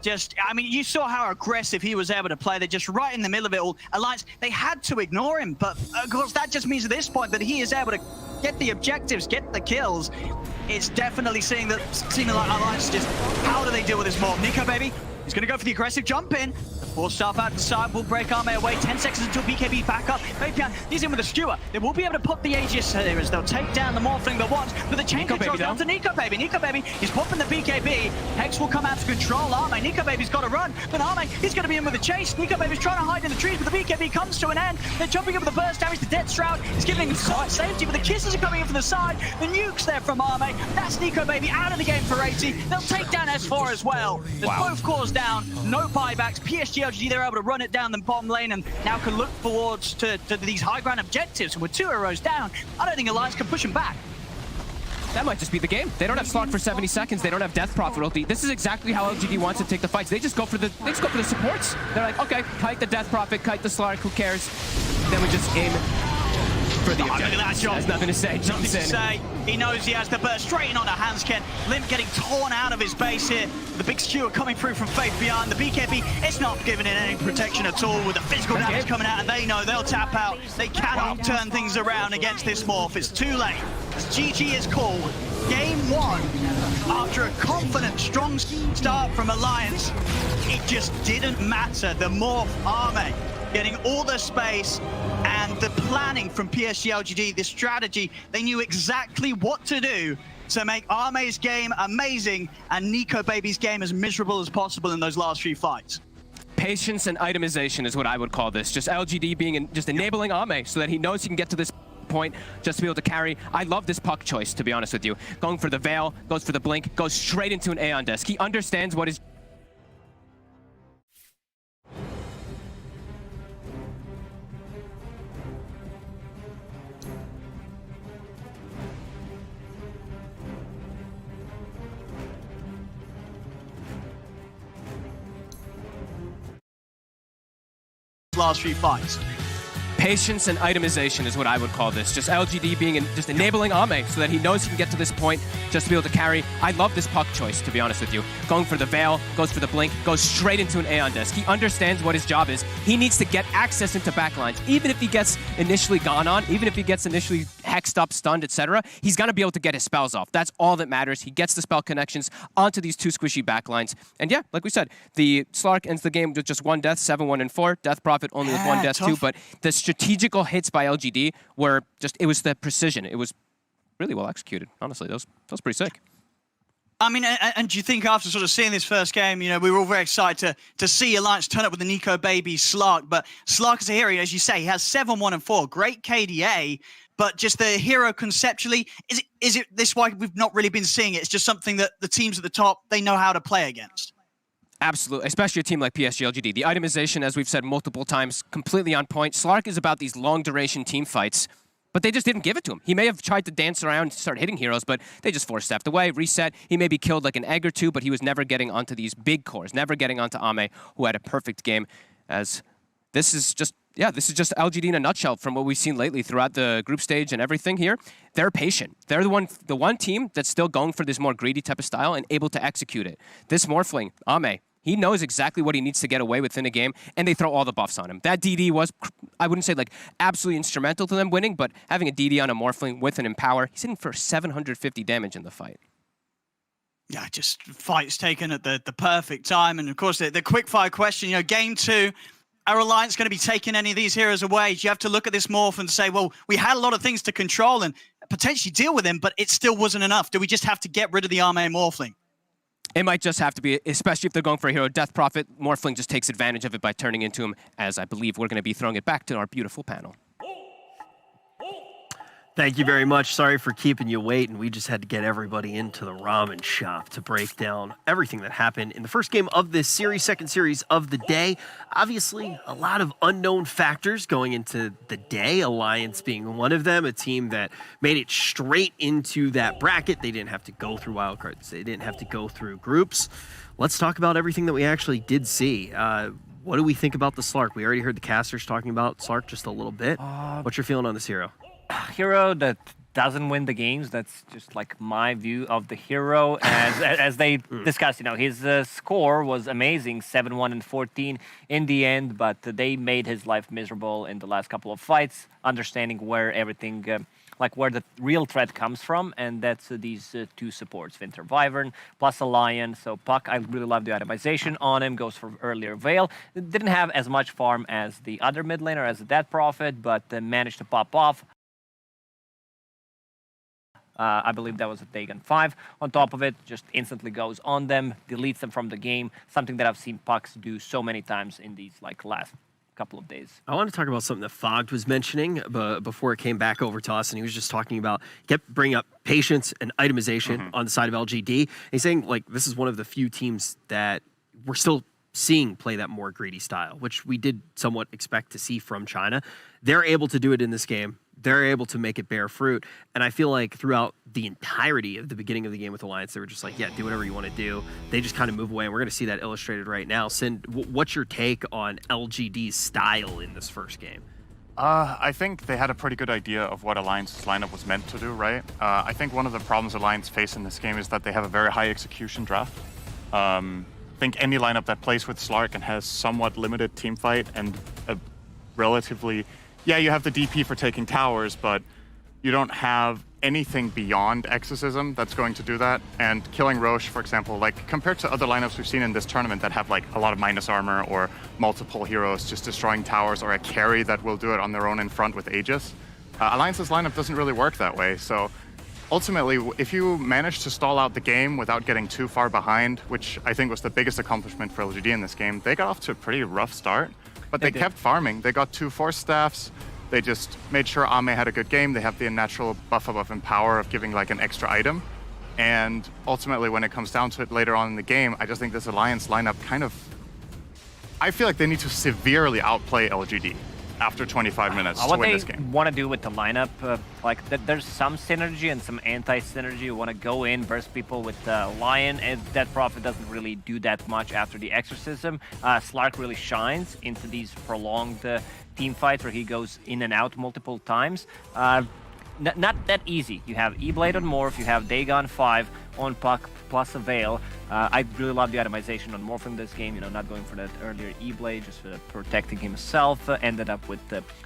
just, I mean, you saw how aggressive he was able to play. They're just right in the middle of it all. Alliance, they had to ignore him, but of course that just means at this point that he is able to get the objectives, get the kills. It's definitely seeing like Alliance just, how do they deal with this morph? Nico Baby, He's going to go for the aggressive jump in. Force stuff out the side, will break Arme away. 10 seconds until BKB back up. Fabian, he's in with a skewer. They will be able to put the Aegis here as they'll take down the Morphling that wants, but the chain control's down to Nico Baby. Nico Baby, he's popping the BKB. Hex will come out to control Arme. Nico Baby's got to run, but Arme, he's going to be in with a chase. Nico Baby's trying to hide in the trees, but the BKB comes to an end. They're jumping up with the burst damage. The Death Shroud is giving him safety, but the kisses are coming in from the side. The nuke's there from Arme. That's Nico Baby out of the game for 80. They'll take down S4 as well. There's both cores down, no buybacks. PSG.LGD, they're able to run it down the bottom lane and now can look forwards to these high ground objectives. And with 2 heroes down, I don't think Alliance can push them back. That might just be the game. They don't have Slark for 70 seconds. They don't have Death Prophet ulti. This is exactly how LGD wants to take the fights. They just go for the supports. They're like, okay, kite the Death Prophet, kite the Slark, who cares? Then we just aim for the objective. Look at that, John. Has nothing to say. Nothing to say. He knows he has to burst straight in on a Hansken. Limp getting torn out of his base here. The big skewer coming through from Faith Beyond. The BKB, it's not giving it any protection at all with the physical damage coming out, and they know they'll tap out. They cannot turn things around against this Morph. It's too late. As GG is called, game 1, after a confident, strong start from Alliance, it just didn't matter. The Morph Arme getting all the space, and the planning from PSG.LGD, this strategy, they knew exactly what to do to make Arme's game amazing and Nico Baby's game as miserable as possible in those last few fights. Patience and itemization is what I would call this. Just LGD being just enabling Arme so that he knows he can get to this point just to be able to carry. I love this puck choice, to be honest with you. Going for the Veil, goes for the Blink, goes straight into an Aeon desk. He understands what is last few fights. Patience and itemization is what I would call this. Just LGD being just enabling Arme so that he knows he can get to this point just to be able to carry. I love this puck choice, to be honest with you. Going for the Veil, goes for the Blink, goes straight into an Aeon desk. He understands what his job is. He needs to get access into backlines. Even if he gets initially gone on, even if he gets initially hexed up, stunned, etc., he's going to be able to get his spells off. That's all that matters. He gets the spell connections onto these 2 squishy backlines. And yeah, like we said, the Slark ends the game with just 1 death, 7-1 and 4. Death Prophet only with 1 death too, but the strategical hits by LGD were just, it was the precision. It was really well executed, honestly. That was pretty sick. I mean, and do you think after sort of seeing this first game, you know, we were all very excited to see Alliance turn up with the Nico Baby Slark, but Slark is a hero, as you say, he has 7-1 and 4, great KDA, but just the hero conceptually, is it this why we've not really been seeing it? It's just something that the teams at the top, they know how to play against. Absolutely, especially a team like PSG.LGD. The itemization, as we've said multiple times, completely on point. Slark is about these long-duration team fights, but they just didn't give it to him. He may have tried to dance around, start hitting heroes, but they just force-stepped away, reset. He maybe killed like an egg or 2, but he was never getting onto these big cores, never getting onto Ame, who had a perfect game. As this is just, yeah, this is just LGD in a nutshell from what we've seen lately throughout the group stage and everything here. They're patient. They're the one team that's still going for this more greedy type of style and able to execute it. This Morphling, Ame, he knows exactly what he needs to get away with in a game, and they throw all the buffs on him. That DD was, I wouldn't say like absolutely instrumental to them winning, but having a DD on a Morphling with an Empower, he's hitting for 750 damage in the fight. Yeah, just fights taken at the perfect time. And of course, the quickfire question, you know, game 2, are Alliance going to be taking any of these heroes away? Do you have to look at this Morph and say, well, we had a lot of things to control and potentially deal with him, but it still wasn't enough. Do we just have to get rid of the Arme Morphling? It might just have to be, especially if they're going for a hero. Death Prophet, Morphling just takes advantage of it by turning into him, as I believe we're going to be throwing it back to our beautiful panel. Thank you very much. Sorry for keeping you waiting. We just had to get everybody into the ramen shop to break down everything that happened in the first game of this series, second series of the day. Obviously, a lot of unknown factors going into the day, Alliance being one of them, a team that made it straight into that bracket. They didn't have to go through wildcards. They didn't have to go through groups. Let's talk about everything that we actually did see. What do we think about the Slark? We already heard the casters talking about Slark just a little bit. What's your feeling on this hero? Hero that doesn't win the games. That's just like my view of the hero. As they discussed, you know, his score was amazing, 7-1 and 14 in the end, but they made his life miserable in the last couple of fights, understanding where everything like where the real threat comes from, and that's these two supports, Winter Wyvern plus a Lion. So Puck, I really love the itemization on him, goes for earlier Veil. Didn't have as much farm as the other mid laner, as a Death Prophet, but managed to pop off. I believe that was a Dagon 5. On top of it, just instantly goes on them, deletes them from the game, something that I've seen Pucks do so many times in these like last couple of days. I want to talk about something that Fogged was mentioning before it came back over to us, and he was just talking about, kept bringing up patience and itemization on the side of LGD. And he's saying, like, this is one of the few teams that we're still seeing play that more greedy style, which we did somewhat expect to see from China. They're able to do it in this game. They're able to make it bear fruit. And I feel like throughout the entirety of the beginning of the game with Alliance, they were just like, yeah, do whatever you want to do. They just kind of move away. And we're going to see that illustrated right now. Sin, what's your take on LGD's style in this first game? I think they had a pretty good idea of what Alliance's lineup was meant to do, right? I think one of the problems Alliance face in this game is that they have a very high execution draft. I think any lineup that plays with Slark and has somewhat limited team fight and a relatively... Yeah, you have the DP for taking towers, but you don't have anything beyond Exorcism that's going to do that. And killing Roche, for example, like compared to other lineups we've seen in this tournament that have like a lot of minus armor or multiple heroes just destroying towers, or a carry that will do it on their own in front with Aegis, Alliance's lineup doesn't really work that way. So ultimately, if you manage to stall out the game without getting too far behind, which I think was the biggest accomplishment for LGD in this game, they got off to a pretty rough start. But they kept farming. They got 2 Force Staffs. They just made sure Ame had a good game. They have the natural buff above in power of giving like an extra item. And ultimately, when it comes down to it later on in the game, I just think this Alliance lineup kind of... I feel like they need to severely outplay LGD after 25 minutes to win this game. What they want to do with the lineup, there's some synergy and some anti-synergy. You want to go in, burst people with Lion, and Death Prophet doesn't really do that much after the Exorcism. Slark really shines into these prolonged team fights where he goes in and out multiple times. Not that easy. You have E-Blade on Morph, you have Dagon 5 on Puck plus a Veil. I really love the itemization on Morph in this game, you know, not going for that earlier E-Blade, just protecting himself. Ended up with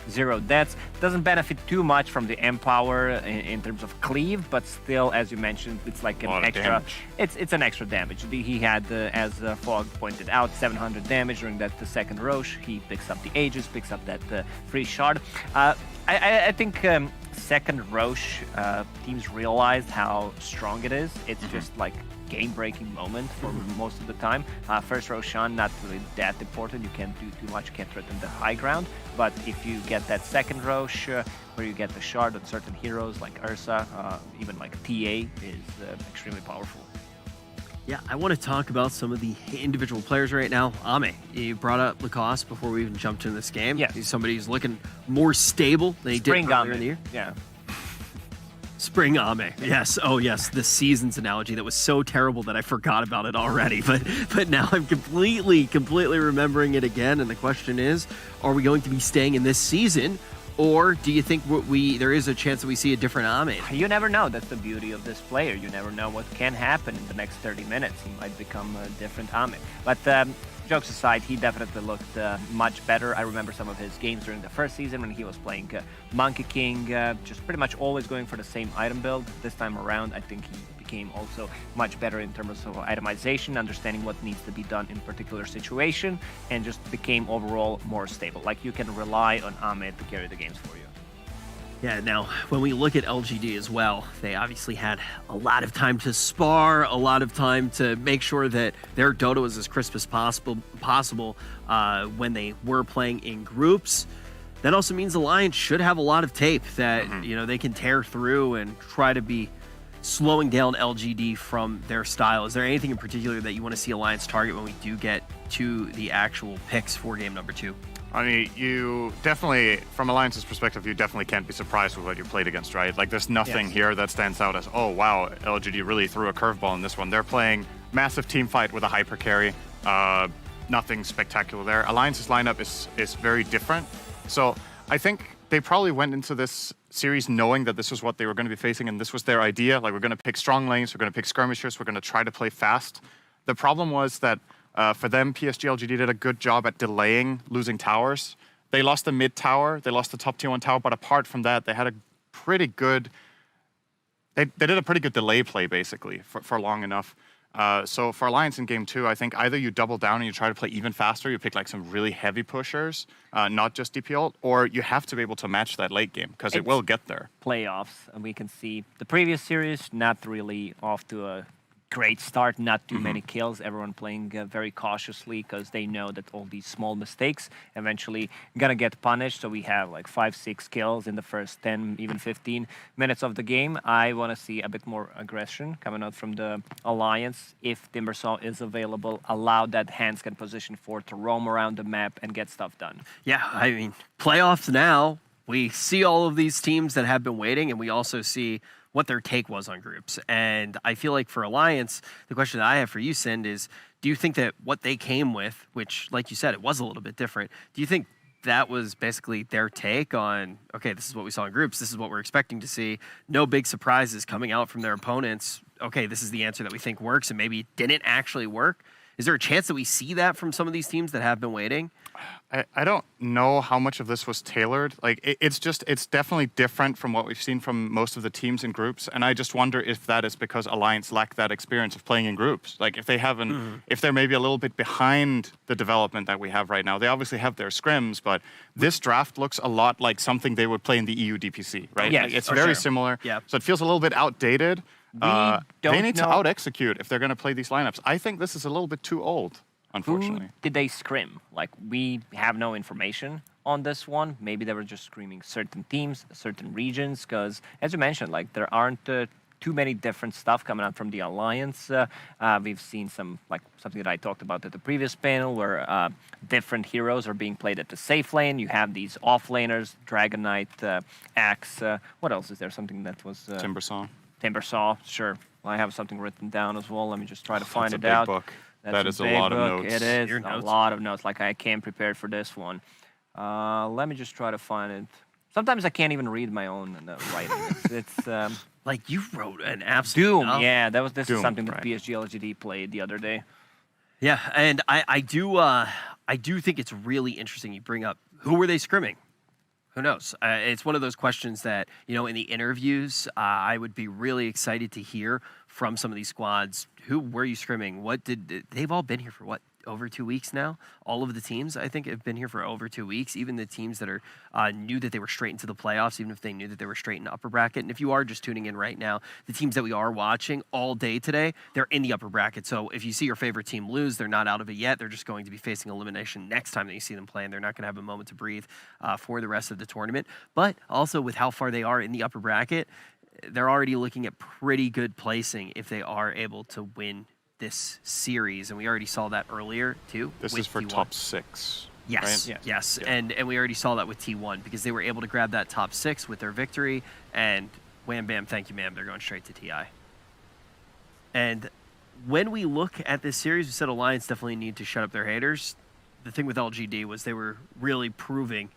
0 deaths. Doesn't benefit too much from the Empower in terms of cleave, but still, as you mentioned, it's like an extra... It's an extra damage. He had, as Fog pointed out, 700 damage during that second Roche. He picks up the Aegis, picks up that free shard. I think second Roche, teams realized how strong it is. It's just like game-breaking moment for most of the time. First Roshan, not really that important. You can't do too much, you can't threaten the high ground. But if you get that second Roche, where you get the shard on certain heroes like Ursa, even like TA, is extremely powerful. Yeah, I want to talk about some of the individual players right now. Ame, you brought up Lacoste before we even jumped into this game. Yes. He's somebody who's looking more stable than he did earlier in the year. Yeah. Spring Ame, yes. Oh, yes, the seasons analogy that was so terrible that I forgot about it already. But now I'm completely remembering it again. And the question is, are we going to be staying in this season, or do you think there is a chance that we see a different Ame? You never know. That's the beauty of this player. You never know what can happen in the next 30 minutes. He might become a different Ame. But jokes aside, he definitely looked much better. I remember some of his games during the first season when he was playing Monkey King, just pretty much always going for the same item build. This time around, I think he became also much better in terms of itemization, understanding what needs to be done in particular situation, and just became overall more stable. Like, you can rely on Ahmed to carry the games for you. Yeah, now, when we look at LGD as well, they obviously had a lot of time to spar, a lot of time to make sure that their Dota was as crisp as possible when they were playing in groups. That also means Alliance should have a lot of tape that, you know, they can tear through and try to be slowing down LGD from their style. Is there anything in particular that you want to see Alliance target when we do get to the actual picks for game number 2? I mean, you definitely, from Alliance's perspective, you definitely can't be surprised with what you played against, right? Like, there's nothing here that stands out as, oh, wow, LGD really threw a curveball in this one. They're playing massive team fight with a hyper carry. Nothing spectacular there. Alliance's lineup is very different. So I think they probably went into this series knowing that this was what they were going to be facing, and this was their idea. Like, we're going to pick strong lanes, we're going to pick skirmishers, we're going to try to play fast. The problem was that for them, PSG.LGD did a good job at delaying losing towers. They lost the mid tower, they lost the top tier 1 tower, but apart from that, they had a pretty good. They did a pretty good delay play basically for long enough. So for Alliance in game 2, I think either you double down and you try to play even faster, you pick like some really heavy pushers, not just DP ult, or you have to be able to match that late game because it will get there. Playoffs, and we can see the previous series not really off to a great start, not too many kills, everyone playing very cautiously because they know that all these small mistakes eventually gonna get punished. So we have like 5-6 kills in the first 10, even 15 minutes of the game. I want to see a bit more aggression coming out from the Alliance. If Timbersaw is available, allow that Handscan position 4 to roam around the map and get stuff done. Yeah, I mean, playoffs now, we see all of these teams that have been waiting, and we also see what their take was on groups. And I feel like for Alliance, the question that I have for you, Sind, is do you think that what they came with, which, like you said, it was a little bit different, do you think that was basically their take on, okay, this is what we saw in groups, this is what we're expecting to see, no big surprises coming out from their opponents, okay, this is the answer that we think works, and maybe it didn't actually work? Is there a chance that we see that from some of these teams that have been waiting? I don't know how much of this was tailored. Like, it's definitely different from what we've seen from most of the teams in groups. And I just wonder if that is because Alliance lacked that experience of playing in groups. Like, if they haven't, if they're maybe a little bit behind the development that we have right now. They obviously have their scrims, but this draft looks a lot like something they would play in the EU DPC, right? Yes, like, it's for very sure. similar. Yeah. So it feels a little bit outdated. don't They need to know- out-execute if they're going to play these lineups. I think this is a little bit too old, unfortunately. Who did they scrim? Like, we have no information on this one. Maybe they were just screaming certain teams, certain regions, because, as you mentioned, like, there aren't too many different stuff coming out from the Alliance. We've seen some, like, something that I talked about at the previous panel, where different heroes are being played at the safe lane. You have these off-laners, Dragon Knight, Axe. What else is there? Something that was... Timbersaw. Timbersaw, sure. I have something written down as well. Let me just try to find That's a it big out. book. That's That is a big lot of book. notes. It is Your a notes. lot of notes. Like, I came prepared for this one. Let me just try to find it. Sometimes I can't even read my own writing. It's Like, you wrote an absolute Doom. novel. Yeah, this Doom, is something that right. PSG.LGD played the other day. Yeah, and I do think it's really interesting you bring up, who were they scrimming? Who knows? It's one of those questions that, you know, in the interviews, I would be really excited to hear from some of these squads. Who were you scrimming? They've all been here for what, over 2 weeks now? All of the teams, I think, have been here for over 2 weeks. Even the teams that are knew that they were straight into the playoffs, even if they knew that they were straight in the upper bracket. And if you are just tuning in right now, the teams that we are watching all day today, they're in the upper bracket. So if you see your favorite team lose, they're not out of it yet. They're just going to be facing elimination next time that you see them play, and they're not going to have a moment to breathe for the rest of the tournament. But also with how far they are in the upper bracket, they're already looking at pretty good placing if they are able to win this series, and we already saw that earlier too. This with is for T1. top 6. Yes, right? yes, Yeah. and we already saw that with T1 because they were able to grab that top 6 with their victory, and wham bam, thank you ma'am, they're going straight to TI. And when we look at this series, we said Alliance definitely need to shut up their haters. The thing with LGD was they were really proving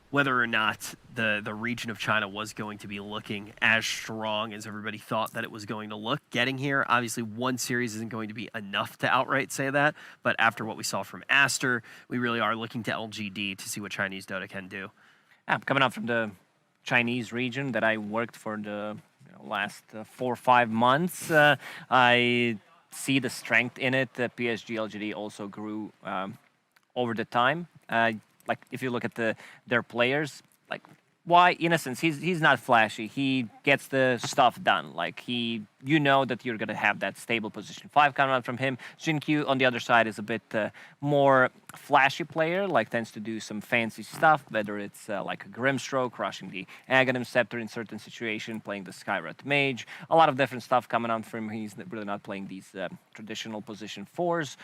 whether or not the region of China was going to be looking as strong as everybody thought that it was going to look. Getting here, obviously one series isn't going to be enough to outright say that, but after what we saw from Aster, we really are looking to LGD to see what Chinese Dota can do. I'm coming out from the Chinese region that I worked for the last 4 or 5 months. I see the strength in it. PSG.LGD also grew over the time. Like, if you look at their players, like, why, in a sense, he's not flashy. He gets the stuff done. Like, you know that you're going to have that stable position 5 coming out from him. Jinkyu, on the other side, is a bit more flashy player, like, tends to do some fancy stuff, whether it's like a Grimstroke, crushing the Aghanim Scepter in certain situation, playing the Skywrath Mage. A lot of different stuff coming out from him. He's really not playing these traditional position 4s.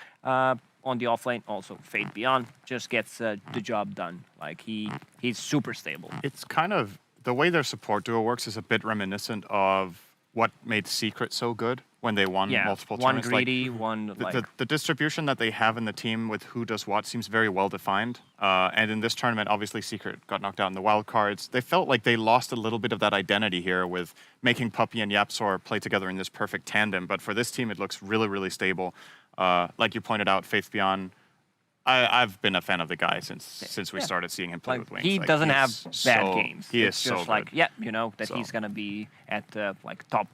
On the offlane, also Fate Beyond just gets the job done. Like, he's super stable. It's kind of, the way their support duo works is a bit reminiscent of what made Secret so good when they won multiple one tournaments. greedy, one like... The distribution that they have in the team with who does what seems very well defined. And in this tournament, obviously Secret got knocked out in the wild cards. They felt like they lost a little bit of that identity here with making Puppey and Yapsor play together in this perfect tandem. But for this team, it looks really, really stable. Like you pointed out, Faith Beyond I've been a fan of the guy since we started seeing him play Like, with wings. he Like, doesn't have he's bad so- games. He It's is so just like, good. yeah, you know, that So. he's going to be at like top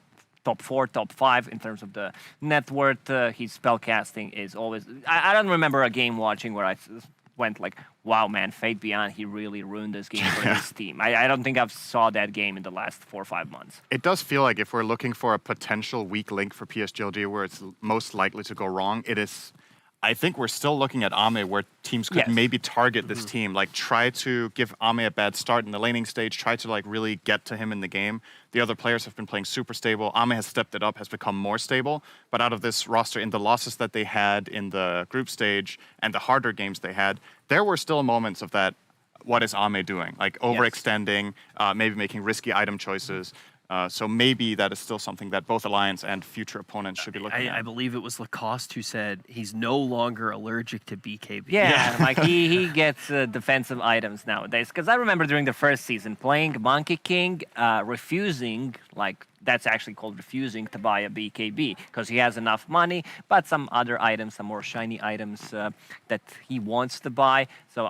4, top 5 in terms of the net worth. His spellcasting is always... I don't remember a game watching where I went like, wow, man, Fate Beyond, he really ruined this game for his team. I don't think I've saw that game in the last 4 or 5 months. It does feel like if we're looking for a potential weak link for PSG.LGD where it's most likely to go wrong, it is... I think we're still looking at Ame where teams could Yes. maybe target this team, like try to give Ame a bad start in the laning stage, try to like really get to him in the game. The other players have been playing super stable. Ame has stepped it up, has become more stable. But out of this roster, in the losses that they had in the group stage and the harder games they had, there were still moments of that, what is Ame doing? Like overextending, maybe making risky item choices. So maybe that is still something that both Alliance and future opponents should be looking at. I believe it was Lacoste who said he's no longer allergic to BKB. Yeah, like he gets defensive items nowadays. Because I remember during the first season playing Monkey King, refusing, like that's actually called refusing to buy a BKB because he has enough money, but some other items, some more shiny items that he wants to buy. So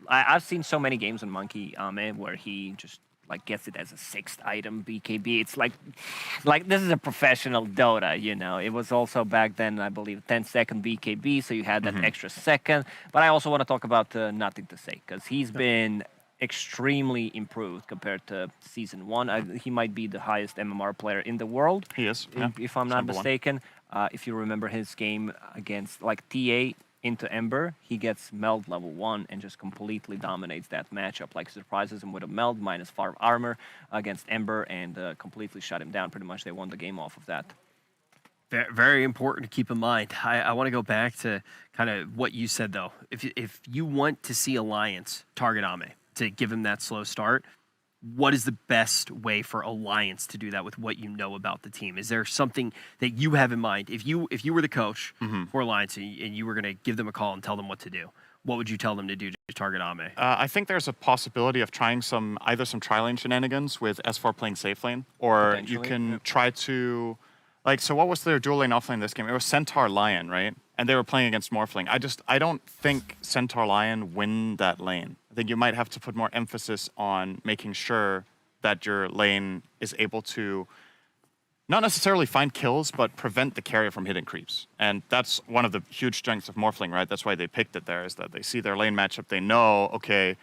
I've seen so many games on Monkey Ame where he just like gets it as a 6th item BKB. It's like this is a professional Dota, you know. It was also back then, I believe, 10-second BKB, so you had that extra second. But I also want to talk about Nothing to Say, because he's been extremely improved compared to Season 1. He might be the highest MMR player in the world. He is, yeah. If I'm He's not number 1. mistaken. If you remember his game against like TA into Ember, he gets Meld level 1 and just completely dominates that matchup. Like surprises him with a Meld minus 5 armor against Ember and completely shut him down. Pretty much they won the game off of that. Very important to keep in mind. I want to go back to kind of what you said, though. If you want to see Alliance target Ame to give him that slow start, what is the best way for Alliance to do that with what you know about the team? Is there something that you have in mind? If you were the coach for Alliance and you were going to give them a call and tell them what to do, what would you tell them to do to target Ame? I think there's a possibility of trying either some tri-lane shenanigans with S4 playing safe lane, or you can try to... Like, so what was their dual lane offlane this game? It was Centaur Lion, right? And they were playing against Morphling. I don't think Centaur Lion win that lane. I think you might have to put more emphasis on making sure that your lane is able to not necessarily find kills, but prevent the carrier from hitting creeps. And that's one of the huge strengths of Morphling, right? That's why they picked it there, is that they see their lane matchup. They know, okay,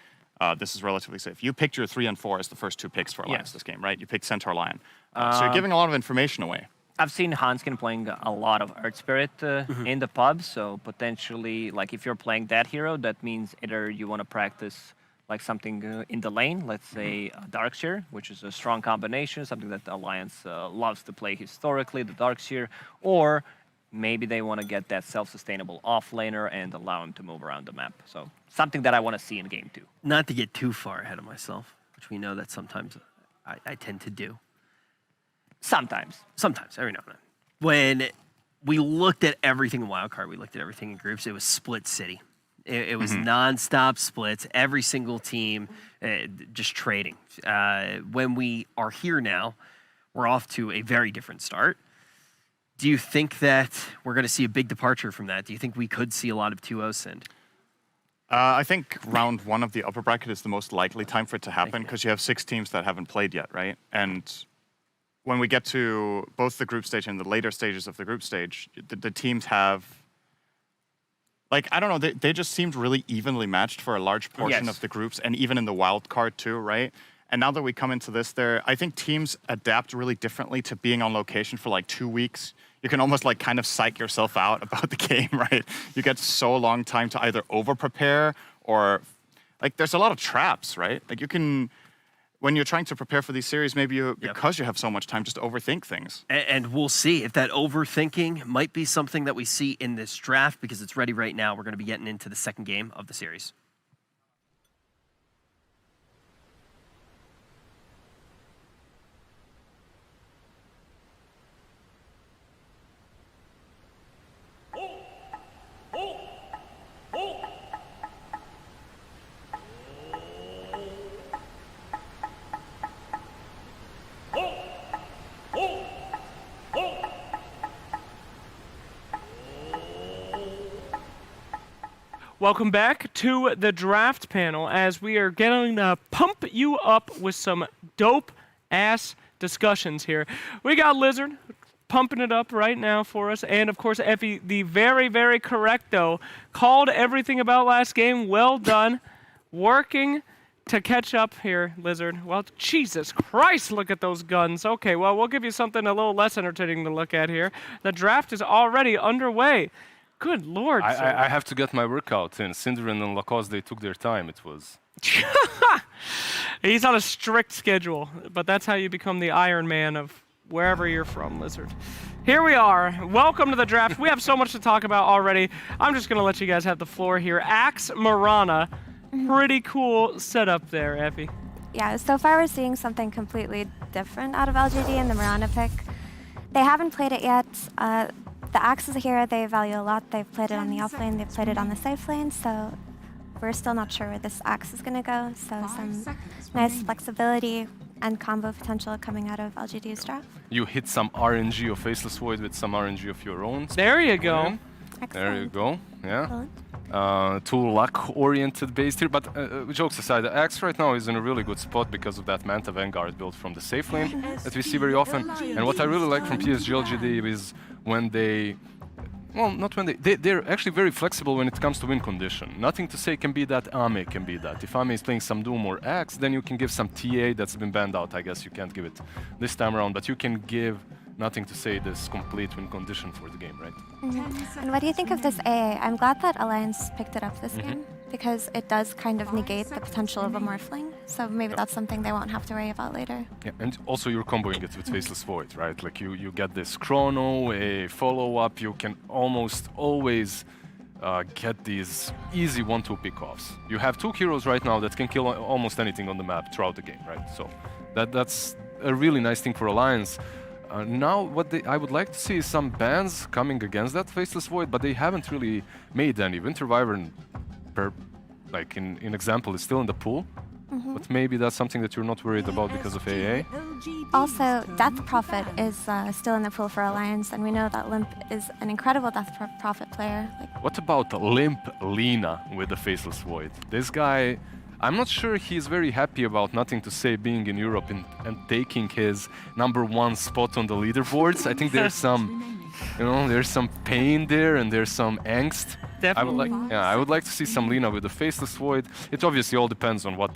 this is relatively safe. You picked your 3 and 4 as the first 2 picks for Alliance this game, right? You picked Centaur Lion. So you're giving a lot of information away. I've seen Hanskin playing a lot of Earth Spirit in the pub, so potentially, like if you're playing that hero, that means either you want to practice like something in the lane, let's say Darkseer, which is a strong combination, something that the Alliance loves to play historically, the Darkseer, or maybe they want to get that self-sustainable offlaner and allow him to move around the map. So something that I want to see in game 2. Not to get too far ahead of myself, which we know that sometimes I tend to do. Sometimes, every now and then. When we looked at everything in Wildcard, we looked at everything in groups, it was split city. It was nonstop splits, every single team just trading. When we are here now, we're off to a very different start. Do you think that we're going to see a big departure from that? Do you think we could see a lot of 2-0 send? I think round 1 of the upper bracket is the most likely time for it to happen, because you have 6 teams that haven't played yet, right? And when we get to both the group stage and the later stages of the group stage, the teams have, like, I don't know, they just seemed really evenly matched for a large portion of the groups, and even in the wild card too, right? And now that we come into this, I think teams adapt really differently to being on location for like 2 weeks. You can almost like kind of psych yourself out about the game, right? You get so long time to either over-prepare or, like, there's a lot of traps, right? Like you can... When you're trying to prepare for these series, maybe because you have so much time, just overthink things. And we'll see if that overthinking might be something that we see in this draft, because it's ready right now. We're going to be getting into the second game of the series. Welcome back to the draft panel as we are going to pump you up with some dope-ass discussions here. We got Lizard pumping it up right now for us, and of course Effie, the very, very correcto, called everything about last game. Well done. Working to catch up here, Lizard. Well, Jesus Christ, look at those guns. Okay, well, we'll give you something a little less entertaining to look at here. The draft is already underway. Good Lord, sir. I have to get my workout in. Cinderin and Lacoste, they took their time. It was... He's on a strict schedule, but that's how you become the Iron Man of wherever you're from, Lizard. Here we are. Welcome to the draft. We have so much to talk about already. I'm just going to let you guys have the floor here. Axe Mirana. Pretty cool setup there, Effie. Yeah, so far we're seeing something completely different out of LGD in the Mirana pick. They haven't played it yet. The Axe is a hero they value a lot. They've played it on the off lane, they've played it on the safe lane, so we're still not sure where this Axe is going to go. So some nice flexibility and combo potential coming out of LGD's draft. You hit some RNG of Faceless Void with some RNG of your own. There you go. Excellent. There you go, yeah. Excellent. Too luck-oriented based here, but jokes aside, the Axe right now is in a really good spot because of that Manta Vanguard build from the safe lane that we see very often. And what I really like from PSG.LGD is when they... Well, not when they're actually very flexible when it comes to win condition. Nothing to say can be that, Ame can be that. If Ame is playing some Doom or Axe, then you can give some TA that's been banned out. I guess you can't give it this time around, but you can give nothing to say this complete win condition for the game, right? And what do you think of this AA? I'm glad that Alliance picked it up this game because it does kind of negate the potential of a Morphling. So maybe that's something they won't have to worry about later. Yeah, and also you're comboing it with Faceless Void, right? Like you get this chrono, a follow-up, you can almost always get these easy 1-2 pickoffs. You have 2 heroes right now that can kill almost anything on the map throughout the game, right? So that's a really nice thing for Alliance. Now, I would like to see is some bans coming against that Faceless Void, but they haven't really made any. Winter Wyvern, like in example, is still in the pool, but maybe that's something that you're not worried about because of AA. Also, Death Prophet is still in the pool for Alliance, and we know that Limp is an incredible Death Prophet player. What about Limp Lina with the Faceless Void? This guy, I'm not sure he's very happy about Nothing to Say being in Europe and taking his #1 spot on the leaderboards. I think there's some, there's some pain there and there's some angst. Definitely. I would like to see some Lina with the Faceless Void. It obviously all depends on what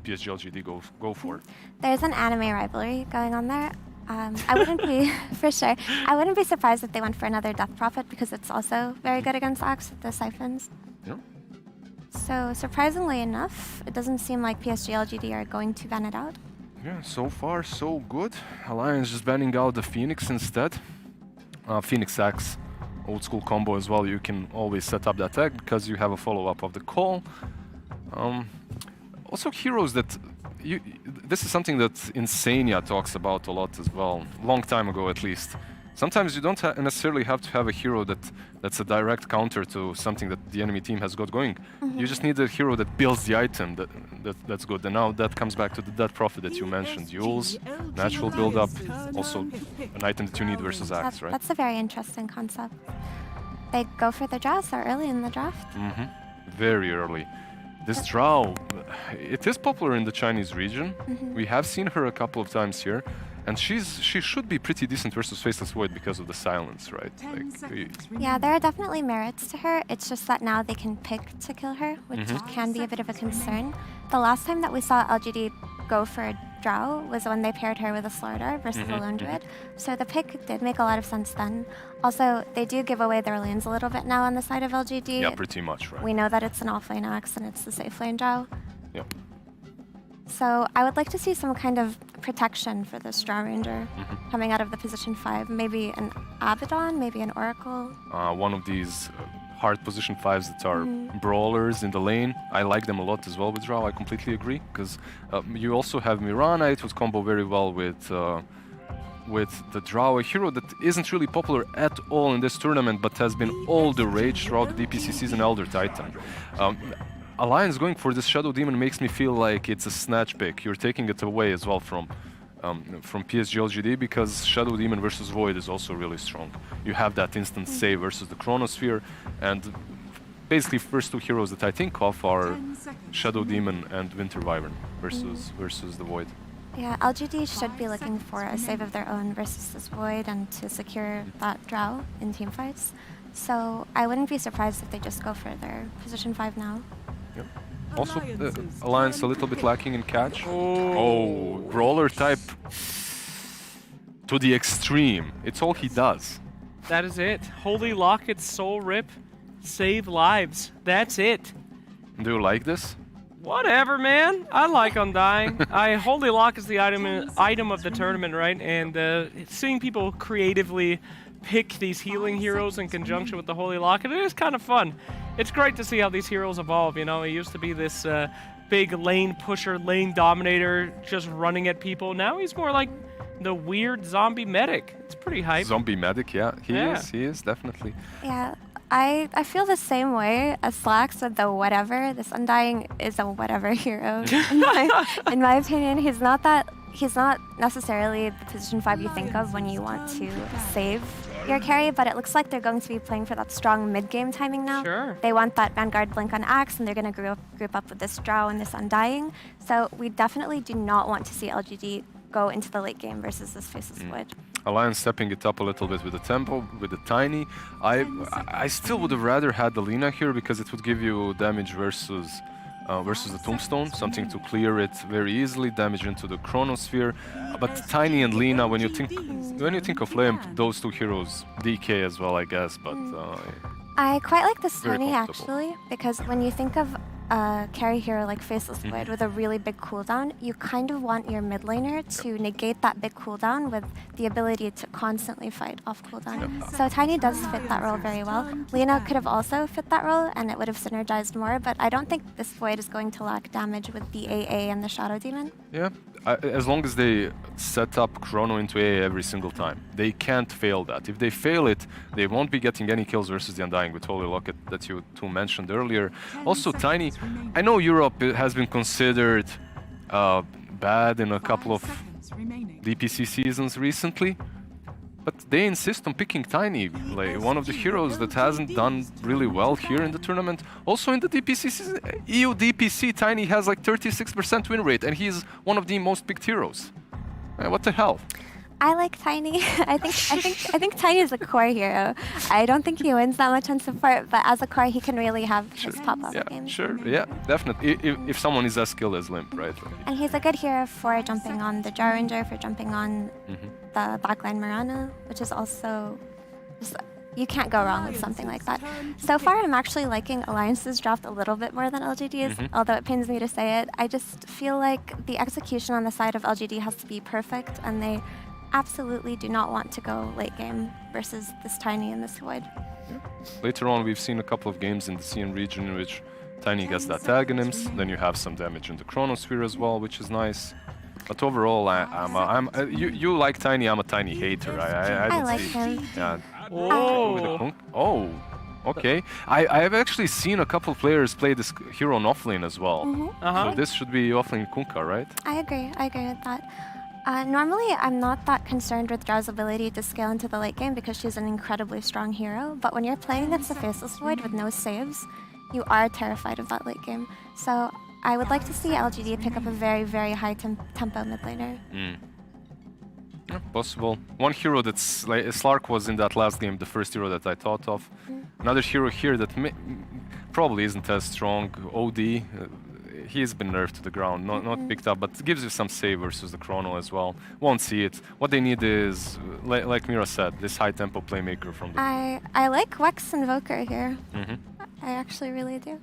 PSG.LGD go for. There's an anime rivalry going on there. I wouldn't be, for sure, I wouldn't be surprised if they went for another Death Prophet because it's also very good against Axe with the siphons. Yeah. So surprisingly enough, it doesn't seem like PSG.LGD are going to ban it out. Yeah, so far so good. Alliance just banning out the Phoenix instead. Phoenix Axe, old school combo as well. You can always set up that tag because you have a follow-up of the call. Also heroes that... this is something that Insania talks about a lot as well, long time ago at least. Sometimes you don't necessarily have to have a hero that's a direct counter to something that the enemy team has got going. You just need a hero that builds the item that's good. And now that comes back to the Death Prophet that you mentioned. Yules, natural build-up, also an item that you need versus Axe, right? That's a very interesting concept. They go for the Drow so early in the draft. Very early. This Drow, it is popular in the Chinese region. We have seen her a couple of times here. And she should be pretty decent versus Faceless Void because of the silence, right? Yeah, there are definitely merits to her. It's just that now they can pick to kill her, which can be a bit of a concern. The last time that we saw LGD go for a Drow was when they paired her with a Slardar versus a Lone Druid. So the pick did make a lot of sense then. Also, they do give away their lanes a little bit now on the side of LGD. Yeah, pretty much, right? We know that it's an off-lane Axe and it's the safe lane Drow. Yep. So I would like to see some kind of protection for this Straw Ranger coming out of the position 5. Maybe an Abaddon, maybe an Oracle. One of these hard position 5s that are brawlers in the lane. I like them a lot as well with Drow, I completely agree. Because you also have Mirana, it would combo very well with the Drow, a hero that isn't really popular at all in this tournament, but has been all the rage throughout the DPC season, Elder Titan. Alliance going for this Shadow Demon makes me feel like it's a snatch pick. You're taking it away as well from PSG.LGD because Shadow Demon versus Void is also really strong. You have that instant save versus the Chronosphere, and basically first two heroes that I think of are 10 seconds Shadow remaining. Demon and Winter Wyvern versus the Void. Yeah, LGD should be looking for a save of their own versus this Void and to secure that Drow in teamfights. So I wouldn't be surprised if they just go for their position 5 now. Yep. Also, Alliance a little bit lacking in catch. Oh, Brawler type to the extreme. It's all he does. That is it. Holy Locket, Soul Rip, save lives. That's it. Do you like this? Whatever, man. I like Undying. Holy Lock is the item of the tournament, right? And seeing people creatively pick these healing heroes in conjunction with the Holy Locket, it is kind of fun. It's great to see how these heroes evolve, you know? He used to be this big lane pusher, lane dominator, just running at people. Now he's more like the weird zombie medic. It's pretty hype. Zombie medic, yeah. He is, definitely. Yeah, I feel the same way as Slacks with the whatever. This Undying is a whatever hero. In my opinion, he's not necessarily the position 5 you think of when you want to save your carry, but it looks like they're going to be playing for that strong mid-game timing now. Sure. They want that Vanguard blink on Axe, and they're going to group up with this Drow and this Undying. So we definitely do not want to see LGD go into the late game versus this Faceless Void. Alliance stepping it up a little bit with the tempo, with the Tiny. I still would have rather had the Lina here because it would give you damage versus the Tombstone, something to clear it very easily, damage into the Chronosphere. But Tiny and Lina, when you think of Lamp, those two heroes, DK as well, I guess. But I quite like this very Tiny comfortable. actually, because when you think of a carry hero like Faceless Void with a really big cooldown, you kind of want your mid laner to negate that big cooldown with the ability to constantly fight off cooldown. So Tiny does fit that role very well. Lina could have also fit that role and it would have synergized more, but I don't think this Void is going to lack damage with the AA and the Shadow Demon. yeah, as long as they set up Chrono into AA every single time, they can't fail that. If they fail it, they won't be getting any kills versus the Undying with Holy Locket that you two mentioned earlier. Also, Tiny, I know Europe has been considered bad in a couple of DPC seasons recently, but they insist on picking Tiny, like one of the heroes that hasn't done really well here in the tournament. Also in the DPC season, EU DPC, Tiny has like 36% win rate, and he's one of the most picked heroes. What the hell? I like Tiny. I think Tiny is a core hero. I don't think he wins that much on support, but as a core, he can really have his pop-up Yeah, games. sure, yeah, definitely. If someone is as skilled as Limp, right? And he's a good hero for jumping on the Jar Ranger, for jumping on the backline Mirana, which is also just, you can't go wrong with something like that. So far, I'm actually liking Alliance's draft a little bit more than LGD's, although it pains me to say it. I just feel like the execution on the side of LGD has to be perfect, and they absolutely do not want to go late game versus this Tiny and this Void. Later on, we've seen a couple of games in the CN region in which Tiny gets that tag in him, then you have some damage in the Chronosphere as well, which is nice. But overall, you like Tiny, I'm a Tiny hater. I don't like see. him. Yeah. Oh. Oh, okay. I have actually seen a couple of players play this hero on offlane as well. So this should be offlane Kunkka, right? I agree with that. Normally, I'm not that concerned with Jar's ability to scale into the late game because she's an incredibly strong hero, but when you're playing against the Faceless Void with no saves, you are terrified of that late game. So I would like to see LGD pick up a very, very high tempo mid laner. Yeah, possible. One hero that's like Slark was in that last game, the first hero that I thought of. Another hero here that probably isn't as strong, OD. He's been nerfed to the ground, not picked up, but gives you some save versus the Chrono as well. Won't see it. What they need is, like Mira said, this high tempo playmaker from the... I like Wex Invoker here. I actually really do.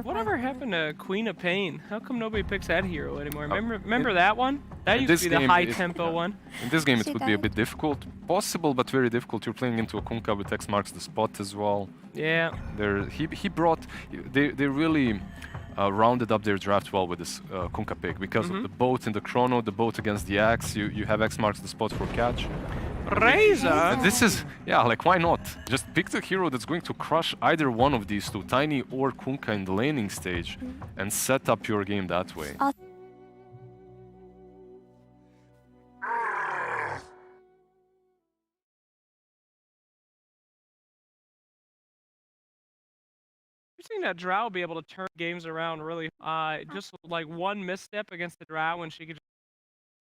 Whatever happened to Queen of Pain? How come nobody picks that hero anymore? Remember that one? That used to be the high tempo one. In this game it would be a bit difficult. Possible, but very difficult. You're playing into a Kunkka with X marks the spot as well. Yeah. He brought... They really... rounded up their draft well with this Kunkka pick because of the boat in the Chrono, the boat against the Axe. You have X marks the spot for catch. Razor! This is, yeah, like why not? Just pick the hero that's going to crush either one of these two, Tiny or Kunkka in the laning stage, and set up your game that way. that Drow be able to turn games around really. Just like one misstep against the Drow when she could just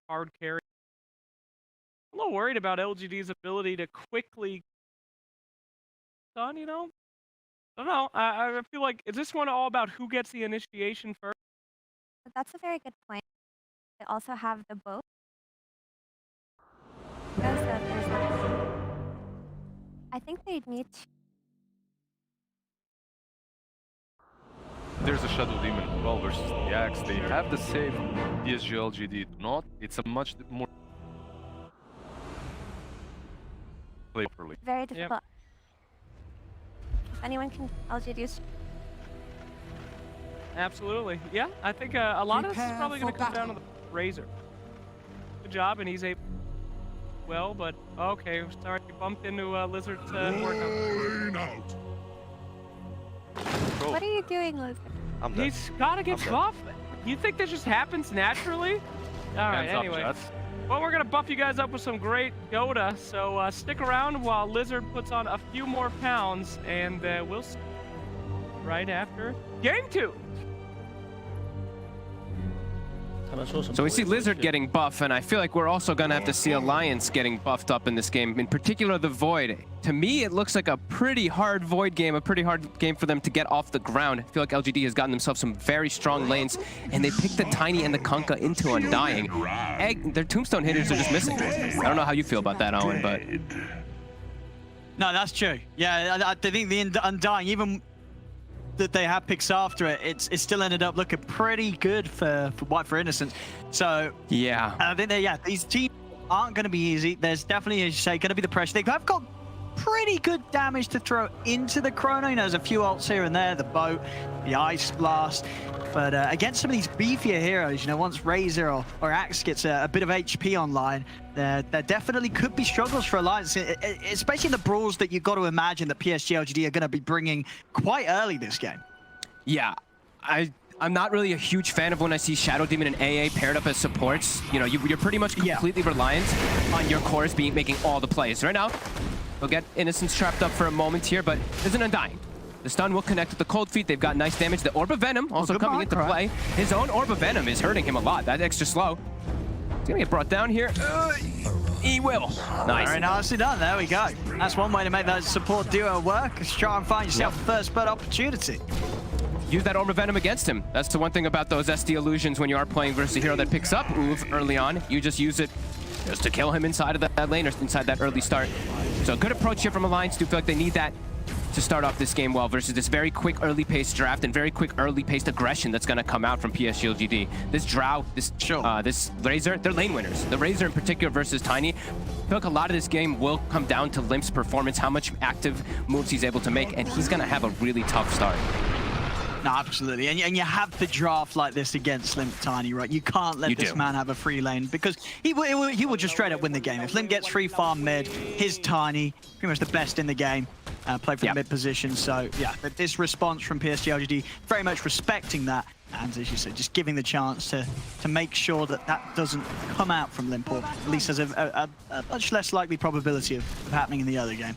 hard carry. I'm a little worried about LGD's ability to quickly done, you know? I don't know. I feel like, is this one all about who gets the initiation first? That's a very good point. They also have the boat. I think they need to. There's a Shadow Demon as well versus the Axe. They have the save. PSG.LGD do not. It's a much more play properly. Very difficult. If anyone can LGD's. Absolutely. Yeah, I think a lot of this is probably going to come down to the Razor. Good job, and he's able. Well, but okay, sorry, you bumped into Lizard's work on. What are you doing, Lizard? He's got to get buffed. You think that just happens naturally? All right, anyway. Well, we're going to buff you guys up with some great Dota, so stick around while Lizard puts on a few more pounds, and we'll see right after Game 2. So we see Lizard getting buff, and I feel like we're also going to have to see Alliance getting buffed up in this game, in particular the Void. To me, it looks like a pretty hard Void game, a pretty hard game for them to get off the ground. I feel like LGD has gotten themselves some very strong lanes, and they picked the Tiny and the Kunkka into Undying. Their Tombstone hitters are just missing. I don't know how you feel about that, Owen, but... No, that's true. Yeah, I think the Undying, even that they have picks after it, it still ended up looking pretty good for White for Innocence. So yeah, I think these teams aren't going to be easy. There's definitely, as you say, going to be the pressure. They have got pretty good damage to throw into the Chrono. You know, there's a few ults here and there, the boat, the ice blast. But against some of these beefier heroes, you know, once Razor or Axe gets a bit of HP online, there definitely could be struggles for Alliance, especially in the brawls that you've got to imagine that PSG.LGD are going to be bringing quite early this game. Yeah, I'm not really a huge fan of when I see Shadow Demon and AA paired up as supports. You know, you're pretty much completely reliant on your cores making all the plays. Right now, we'll get Innocence trapped up for a moment here, but there's an Undying. The stun will connect with the Cold Feet. They've got nice damage. The Orb of Venom also coming into play. His own Orb of Venom is hurting him a lot. That's extra slow. He's gonna get brought down here. He will. Nice. Very nicely done. There we go. That's one way to make that support duo work. Is try and find yourself a first blood opportunity. Use that Orb of Venom against him. That's the one thing about those SD illusions when you are playing versus a hero that picks up Oof early on. You just use it just to kill him inside of that lane or inside that early start. So a good approach here from Alliance. Do feel like they need that to start off this game well versus this very quick early paced draft and very quick early paced aggression that's going to come out from PSG.LGD. This Drow, this Razor, they're lane winners. The Razor in particular versus Tiny. I feel like a lot of this game will come down to Limp's performance, how much active moves he's able to make, and he's going to have a really tough start. No, absolutely. And you have to draft like this against Limp Tiny, right? You can't let this man have a free lane because he will just straight up win the game. If Limp gets free farm mid, his Tiny, pretty much the best in the game, play from the mid position. So yeah, but this response from PSG.LGD, very much respecting that. And as you said, just giving the chance to make sure that that doesn't come out from Limp, or at least there's a much less likely probability of happening in the other game.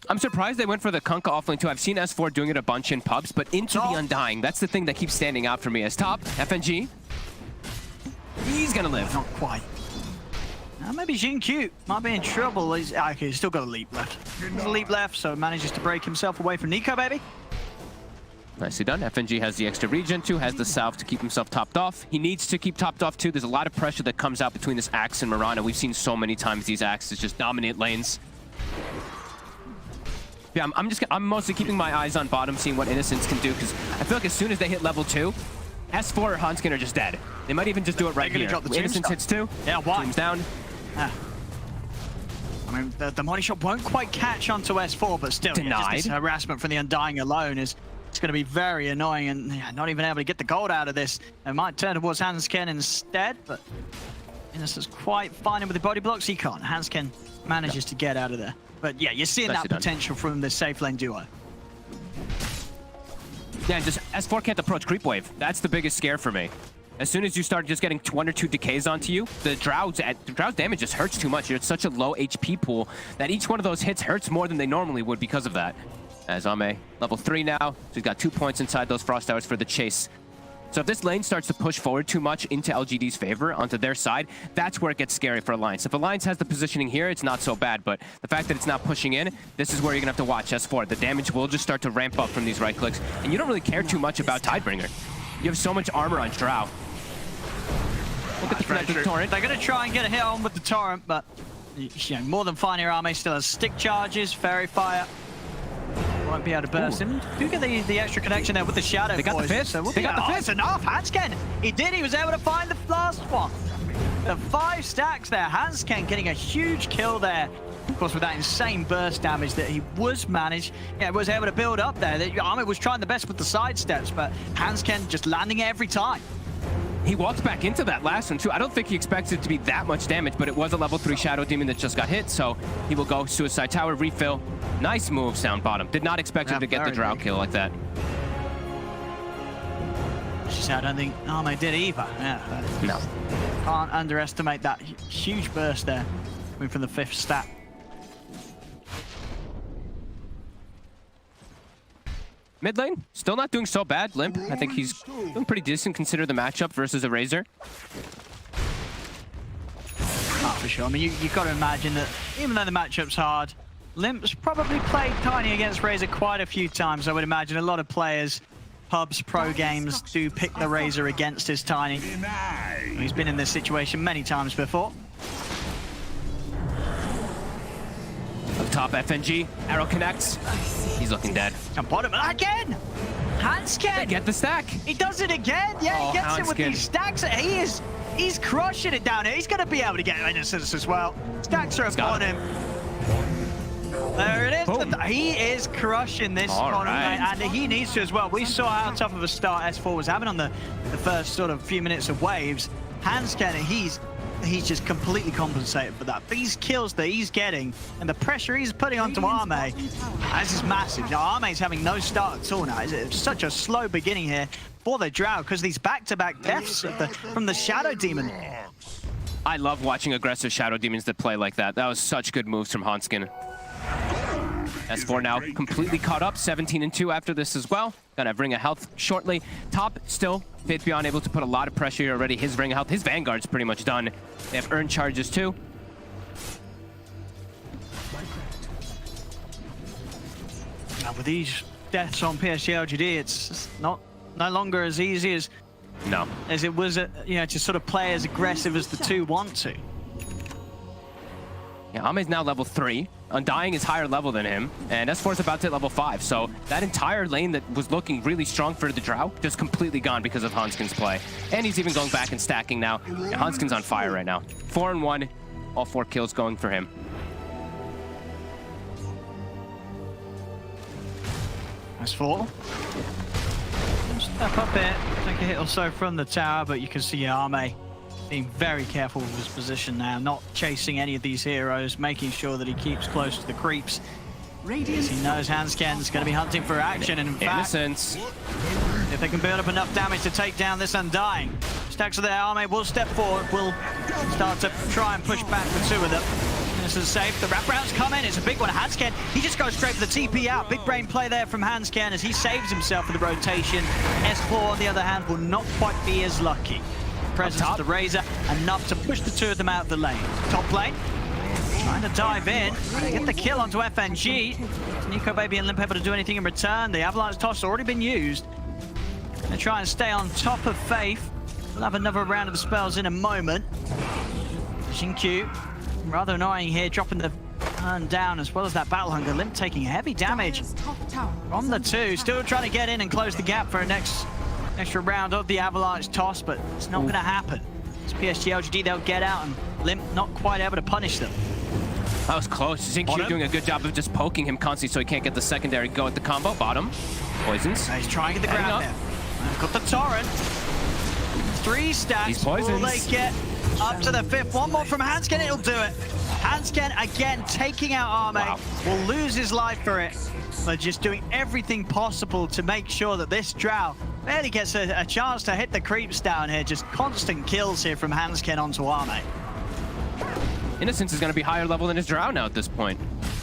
I'm surprised they went for the Kunkka offlane too. I've seen S4 doing it a bunch in pubs, but into the Undying, that's the thing that keeps standing out for me. As top, FNG, he's gonna live. Not quite. Maybe Jin Q might be in trouble. He's still got a leap left. There's a leap left, so manages to break himself away from Nico, baby. Nicely done. FNG has the extra regen too, has the salve to keep himself topped off. He needs to keep topped off too. There's a lot of pressure that comes out between this Axe and Mirana. We've seen so many times these Axes just dominate lanes. Yeah, I'm mostly keeping my eyes on bottom, seeing what Innocence can do, because I feel like as soon as they hit level 2, S4 or Hanskin are just dead. They might even just do it right here. Innocence hits 2. Yeah, why? Team's down. I mean, the money shot won't quite catch onto S4, but still, just this harassment from the Undying alone is going to be very annoying, and not even able to get the gold out of this. It might turn towards Hanskin instead, but Innocence quite fine with the body blocks. He can't. Hanskin manages to get out of there. But yeah, you're seeing that potential from the safe lane duo. Yeah, and just S4 can't approach creep wave. That's the biggest scare for me. As soon as you start just getting 1 or 2 decays onto you, the Drow's damage just hurts too much. It's such a low HP pool that each one of those hits hurts more than they normally would because of that. As Ame, level 3 now, so he's got 2 points inside those Frost Towers for the chase. So if this lane starts to push forward too much into LGD's favor, onto their side, that's where it gets scary for Alliance. If Alliance has the positioning here, it's not so bad, but the fact that it's not pushing in, this is where you're gonna have to watch S4. The damage will just start to ramp up from these right clicks, and you don't really care too much about Tidebringer. You have so much armor on Drow. Look at the connected torrent. They're gonna try and get a hit on with the torrent, but you know, more than fine here. Ame still has stick charges, fairy fire. Won't be able to burst him. Do get the extra connection there with the shadow. They got the fifth. So They got the fifth. It's enough. Hansken, he did. He was able to find the last one. The 5 stacks there. Hansken getting a huge kill there. Of course, with that insane burst damage that he was was able to build up there. Ame was trying the best with the side steps, but Hansken just landing it every time. He walked back into that last one too. I don't think he expected it to be that much damage, but it was a level 3 Shadow Demon that just got hit, so he will go Suicide Tower, refill. Nice move, Sound Bottom. Did not expect him to get the Drow kill like that. I don't think Ame did either. Yeah, no. Can't underestimate that huge burst there coming from the 5th stat. Mid lane, still not doing so bad. Limp, I think he's doing pretty decent considering the matchup versus a Razor. Oh, for sure. I mean, you've got to imagine that even though the matchup's hard, Limp's probably played Tiny against Razor quite a few times. I would imagine a lot of players, pubs, pro games, do pick the Razor against his Tiny. He's been in this situation many times before. Up top, FNG, arrow connects. He's looking dead. And bottom again! Hansken! Get the stack! He does it again! Yeah, he gets it with these stacks. He's crushing it down here. He's going to be able to get Innocence as well. Stacks are upon him. There it is. He is crushing this one, and he needs to as well. We saw how tough of a start S4 was having on the first sort of few minutes of waves. Hansken, he's just completely compensated for that. These kills that he's getting and the pressure he's putting onto Ame, this is massive. Now, Ame's having no start at all now. It's such a slow beginning here for the Drow because these back-to-back deaths from the Shadow Demon. I love watching aggressive Shadow Demons that play like that. That was such good moves from Hansken. S4 now completely caught up, 17-2 after this as well. Gonna bring a health shortly. Top still, Faith Beyond able to put a lot of pressure here already. His ring of health, his Vanguard's pretty much done. They have earned charges too. Now with these deaths on PSG.LGD, it's no longer as easy as it was, to sort of play as aggressive as the two want to. Yeah, Ame's now level 3. Undying is higher level than him, and S4 is about to hit level 5. So that entire lane that was looking really strong for the Drow just completely gone because of Hansken's play. And he's even going back and stacking now. Yeah, Hansken's on fire right now. 4-1, all 4 kills going for him. S4. Step up here, take a hit or so from the tower, but you can see Ame being very careful with his position now, not chasing any of these heroes, making sure that he keeps close to the creeps. Because he knows Hansken's going to be hunting for action, and in fact, if they can build up enough damage to take down this Undying, stacks of their Ame will step forward, will start to try and push back the 2 of them. This is safe. The wraparound's come in. It's a big one. Hansken, he just goes straight for the TP out. Big brain play there from Hansken as he saves himself for the rotation. S4, on the other hand, will not quite be as lucky. Presence of the Razor, enough to push the 2 of them out of the lane. Top lane, trying to dive in. They get the kill onto FNG. Is Nico Baby and Limp able to do anything in return? The Avalanche toss has already been used. They try and stay on top of Faith. We'll have another round of the spells in a moment. Q, rather annoying here, dropping the turn down as well as that Battle Hunger. Limp taking heavy damage from the 2. Still trying to get in and close the gap for a extra round of the Avalanche toss, but it's not going to happen. It's PSG.LGD, they'll get out, and Limp not quite able to punish them. That was close. Zinq doing a good job of just poking him constantly so he can't get the secondary go at the combo. Bottom. Poisons. He's trying to get the ground there. Got the torrent. 3 stacks. He's poisons. Will they get up to the 5th? One more from Hansken, it'll do it. Hansken again taking out Ame. Will lose his life for it. They're just doing everything possible to make sure that this Drow barely gets a chance to hit the creeps down here. Just constant kills here from Hansken onto Ame. Innocence is going to be higher level than his Drow now at this point.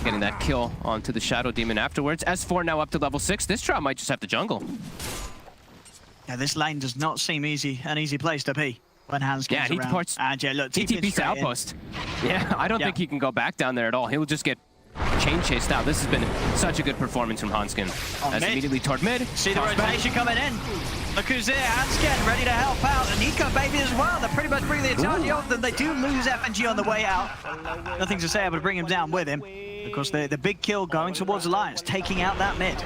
getting that kill onto the Shadow Demon afterwards. S4 now up to level 6. This trial might just have to jungle. Yeah, this lane does not seem an easy place to be when Hans Yeah, gets he around. departs. And yeah, look, He TP's to Outpost. Yeah, I don't think he can go back down there at all. He'll just get chain chased out. This has been such a good performance from Hanskin. As immediately toward mid. See the rotation coming in. Look who's there, Hanskin ready to help out. And Nico Baby as well. They're pretty much bringing the entirety of them. They do lose FNG on the way out. Nothing to say able to bring him down with him. Of course, the big kill going towards Alliance, taking out that mid.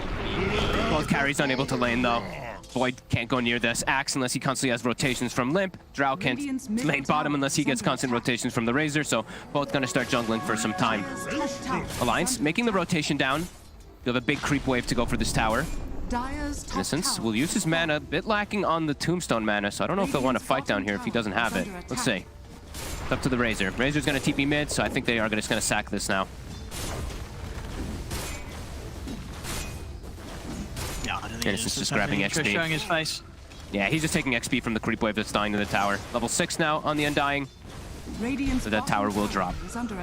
Both carries unable to lane though. Void can't go near this. Axe unless he constantly has rotations from Limp. Drow can't lane bottom unless he gets constant rotations from the Razor, so both gonna start jungling for some time. Alliance making the rotation down. You have a big creep wave to go for this tower. Innocence will use his mana, a bit lacking on the Tombstone mana, so I don't know if they'll want to fight down here if he doesn't have it. Let's see. It's up to the Razor. Razor's gonna TP mid, so I think they are just gonna sack this now. Innocence just grabbing XP. Showing his face. Yeah, he's just taking XP from the creep wave that's dying to the tower. Level 6 now on the Undying. So that tower will drop.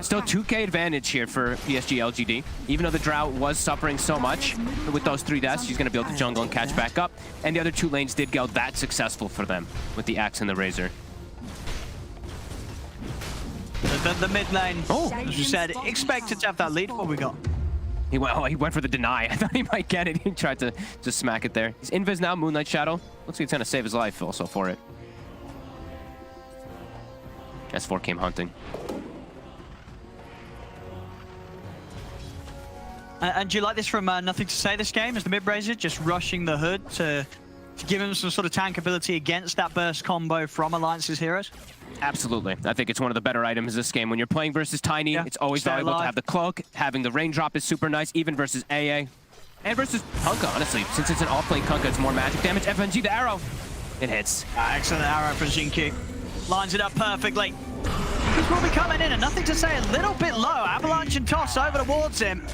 Still 2k advantage here for PSG.LGD. Even though the Drow was suffering so much, with those 3 deaths, he's going to be able to jungle and catch back up. And the other 2 lanes did go that successful for them with the Axe and the Razor. The mid lane, as you said, expected to have that lead. What we got? He went for the deny. I thought he might get it. He tried to just smack it there. He's invis now, Moonlight Shadow. Looks like it's going to save his life also for it. S4 came hunting. And do you like this from Nothing to Say this game? As the mid-Razor just rushing the hood to give him some sort of tank ability against that burst combo from Alliance's heroes? Absolutely. I think it's one of the better items this game. When you're playing versus Tiny, it's always valuable to have the cloak. Having the raindrop is super nice, even versus AA. And versus Kunkka, honestly. Since it's an off-lane Kunkka, it's more magic damage. FNG, the arrow. It hits. Excellent arrow for Jinky. Lines it up perfectly. This will be coming in, and Nothing to Say a little bit low. Avalanche and toss over towards him.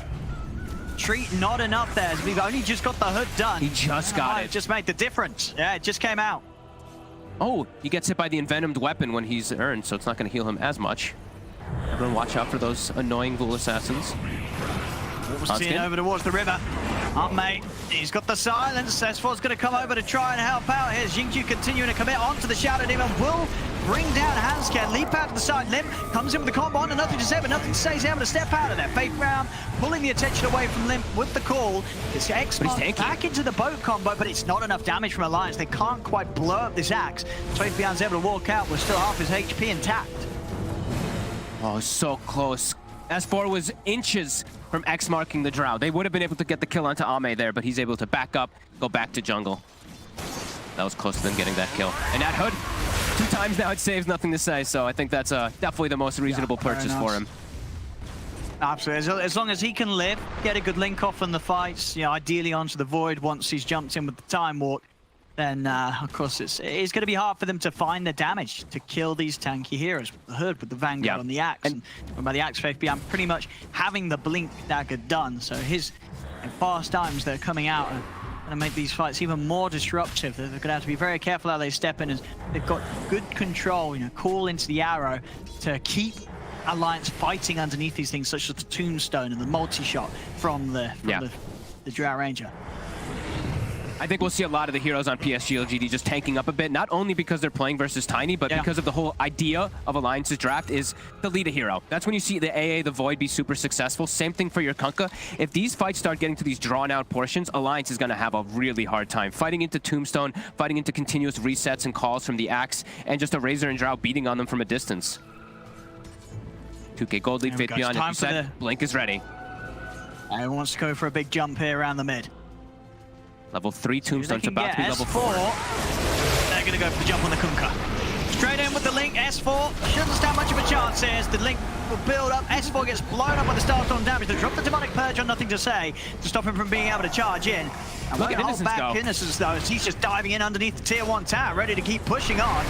Treat not enough there, as we've only just got the hood done. He just got it. It just made the difference. Yeah, it just came out. Oh, he gets hit by the envenomed weapon when he's earned, so it's not going to heal him as much. Everyone watch out for those annoying Ghoul Assassins. Seeing over towards the river. Up, mate. He's got the silence. S4's going to come over to try and help out. Here's Jingju continuing to commit onto the Shadow Demon. Will bring down Hanskin. Leap out to the side. Limp comes in with the combo on and Nothing to Say, but Nothing to Say is able to step out of there. Fake round, pulling the attention away from Limp with the call. It's X-Mark back into the boat combo, but it's not enough damage from Alliance. They can't quite blow up this Axe. Faithbjorn's able to walk out with still half his HP intact. Oh, so close. S4 was inches from X-marking the Drow. They would have been able to get the kill onto Ame there, but he's able to back up, go back to jungle. That was closer than getting that kill. And that hood, 2 times now it saves Nothing to Say, so I think that's definitely the most reasonable purchase for him. Absolutely. As long as he can live, get a good link off in the fights, you know, ideally onto the Void once he's jumped in with the Time Walk, then of course it's going to be hard for them to find the damage to kill these tanky heroes. The hood with the Vanguard on the Axe, and by the Axe Faith beyond pretty much having the Blink dagger done. So his fast times that are coming out are going to make these fights even more disruptive. They're going to have to be very careful how they step in, as they've got good control, you know, call into the arrow to keep Alliance fighting underneath these things, such as the Tombstone and the multi-shot from the Drow Ranger. I think we'll see a lot of the heroes on PSG.LGD just tanking up a bit, not only because they're playing versus Tiny, but because of the whole idea of Alliance's draft is to lead a hero. That's when you see the AA, the Void be super successful. Same thing for your Kunkka. If these fights start getting to these drawn-out portions, Alliance is going to have a really hard time. Fighting into Tombstone, fighting into continuous resets and calls from the Axe, and just a Razor and Drow beating on them from a distance. 2k gold lead, Faith Beyond, as you said, Blink is ready. And wants to go for a big jump here around the mid. Level 3 Tombstone's about to be level 4. They're going to go for the jump on the Kunkka. Straight in with the Link. S4 shouldn't stand much of a chance here as the Link will build up. S4 gets blown up by the Starstorm damage. They drop the Demonic Purge on Nothing to Say to stop him from being able to charge in. And look at hold back go. Innocence though, as he's just diving in underneath the tier 1 tower, ready to keep pushing on.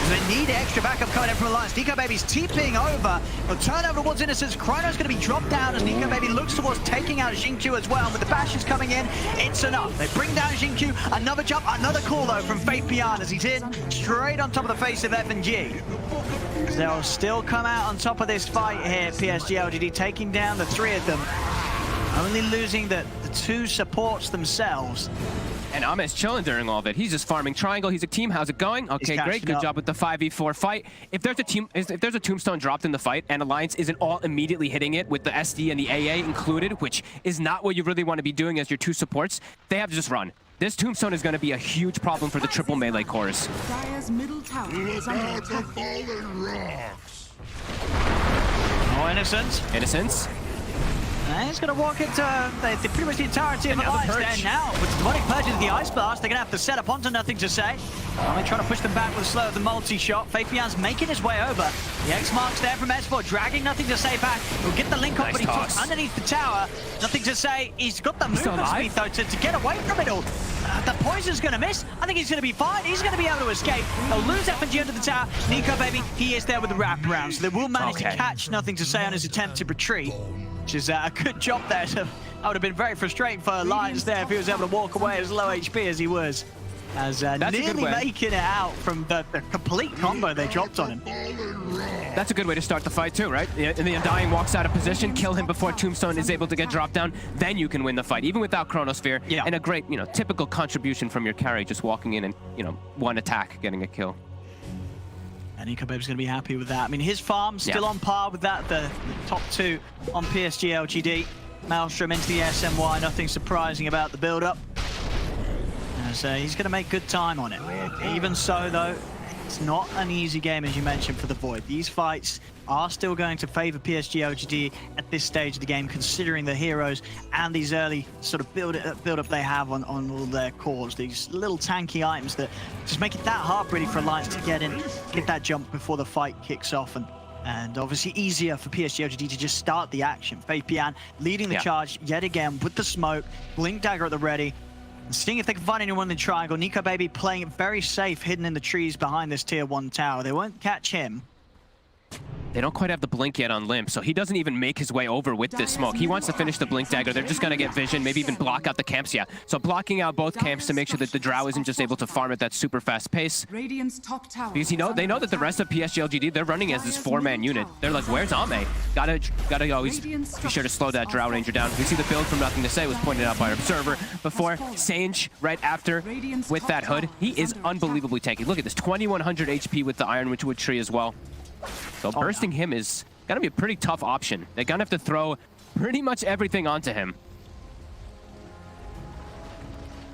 They need extra backup coming in from Alliance. Nico Baby's TPing over. They'll turn over towards Innocence. Chrono's going to be dropped down as Nico Baby looks towards taking out Xingqiu as well. With the bashes coming in, it's enough. They bring down Xingqiu. Another jump, another call though from Faith Beyond as he's in straight on top of the face of FNG. They'll still come out on top of this fight here. PSG.LGD taking down the 3 of them. Only losing the 2 supports themselves. And Ame's chilling during all of it. He's just farming triangle. He's a team. How's it going? Okay, great. Good job with the 5v4 fight. If there's a tombstone dropped in the fight and Alliance isn't all immediately hitting it with the SD and the AA included, which is not what you really want to be doing as your 2 supports, they have to just run. This tombstone is going to be a huge problem for the triple melee cores. Dire's middle tower is under attack. Oh, Innocence. And he's going to walk into pretty much the entirety of Alliance there now. With the demonic purge into the Ice Blast, they're going to have to set up onto Nothing to Say. They're trying to push them back with the slow of the multi-shot. Faith Beyond's making his way over. The X marks there from S4, dragging Nothing to Say back. He'll get the link up, but he puts underneath the tower. Nothing to Say, he's got the movement speed though to get away from it all. The poison's going to miss. I think he's going to be fine. He's going to be able to escape. They'll lose FNG under the tower. Nico Baby, he is there with the wraparound, so they will manage to catch Nothing to Say on his attempt to retreat. Which is a good job there. So that would have been very frustrating for Alliance there if he was able to walk away as low HP as he was. As nearly making it out from the complete combo they dropped on him. That's a good way to start the fight too, right? And the Undying walks out of position, kill him before Tombstone is able to get dropped down, then you can win the fight, even without Chronosphere. Yeah. And a great, typical contribution from your carry, just walking in and, one attack, getting a kill. And Nico Baby's going to be happy with that. I mean, his farm still on par with that, the top 2 on PSG.LGD. Maelstrom into the SMY, nothing surprising about the build-up. So he's going to make good time on it. Even so, though, it's not an easy game, as you mentioned, for the Void. These fights are still going to favor PSG.LGD at this stage of the game, considering the heroes and these early sort of build-up they have on all their cores. These little tanky items that just make it that hard, really, for Alliance to get in, get that jump before the fight kicks off. And obviously easier for PSG.LGD to just start the action. Faith Beyond leading the charge yet again with the smoke, Blink Dagger at the ready. Seeing if they can find anyone in the triangle. Nico Baby playing it very safe, hidden in the trees behind this tier 1 tower. They won't catch him. They don't quite have the blink yet on Limp, so he doesn't even make his way over with this smoke. He wants to finish the Blink Dagger. They're just going to get vision, maybe even block out the camps. So blocking out both camps to make sure that the Drow isn't just able to farm at that super fast pace. Radiant's top tower. Because they know that the rest of PSG.LGD, they're running as this 4-man unit. They're like, where's Ame? Gotta always be sure to slow that Drow Ranger down. We see the build from Nothing to Say was pointed out by our Observer before. Sange right after with that hood. He is unbelievably tanky. Look at this, 2100 HP with the Iron Witchwood tree as well. So bursting him is gonna be a pretty tough option. They're gonna have to throw pretty much everything onto him.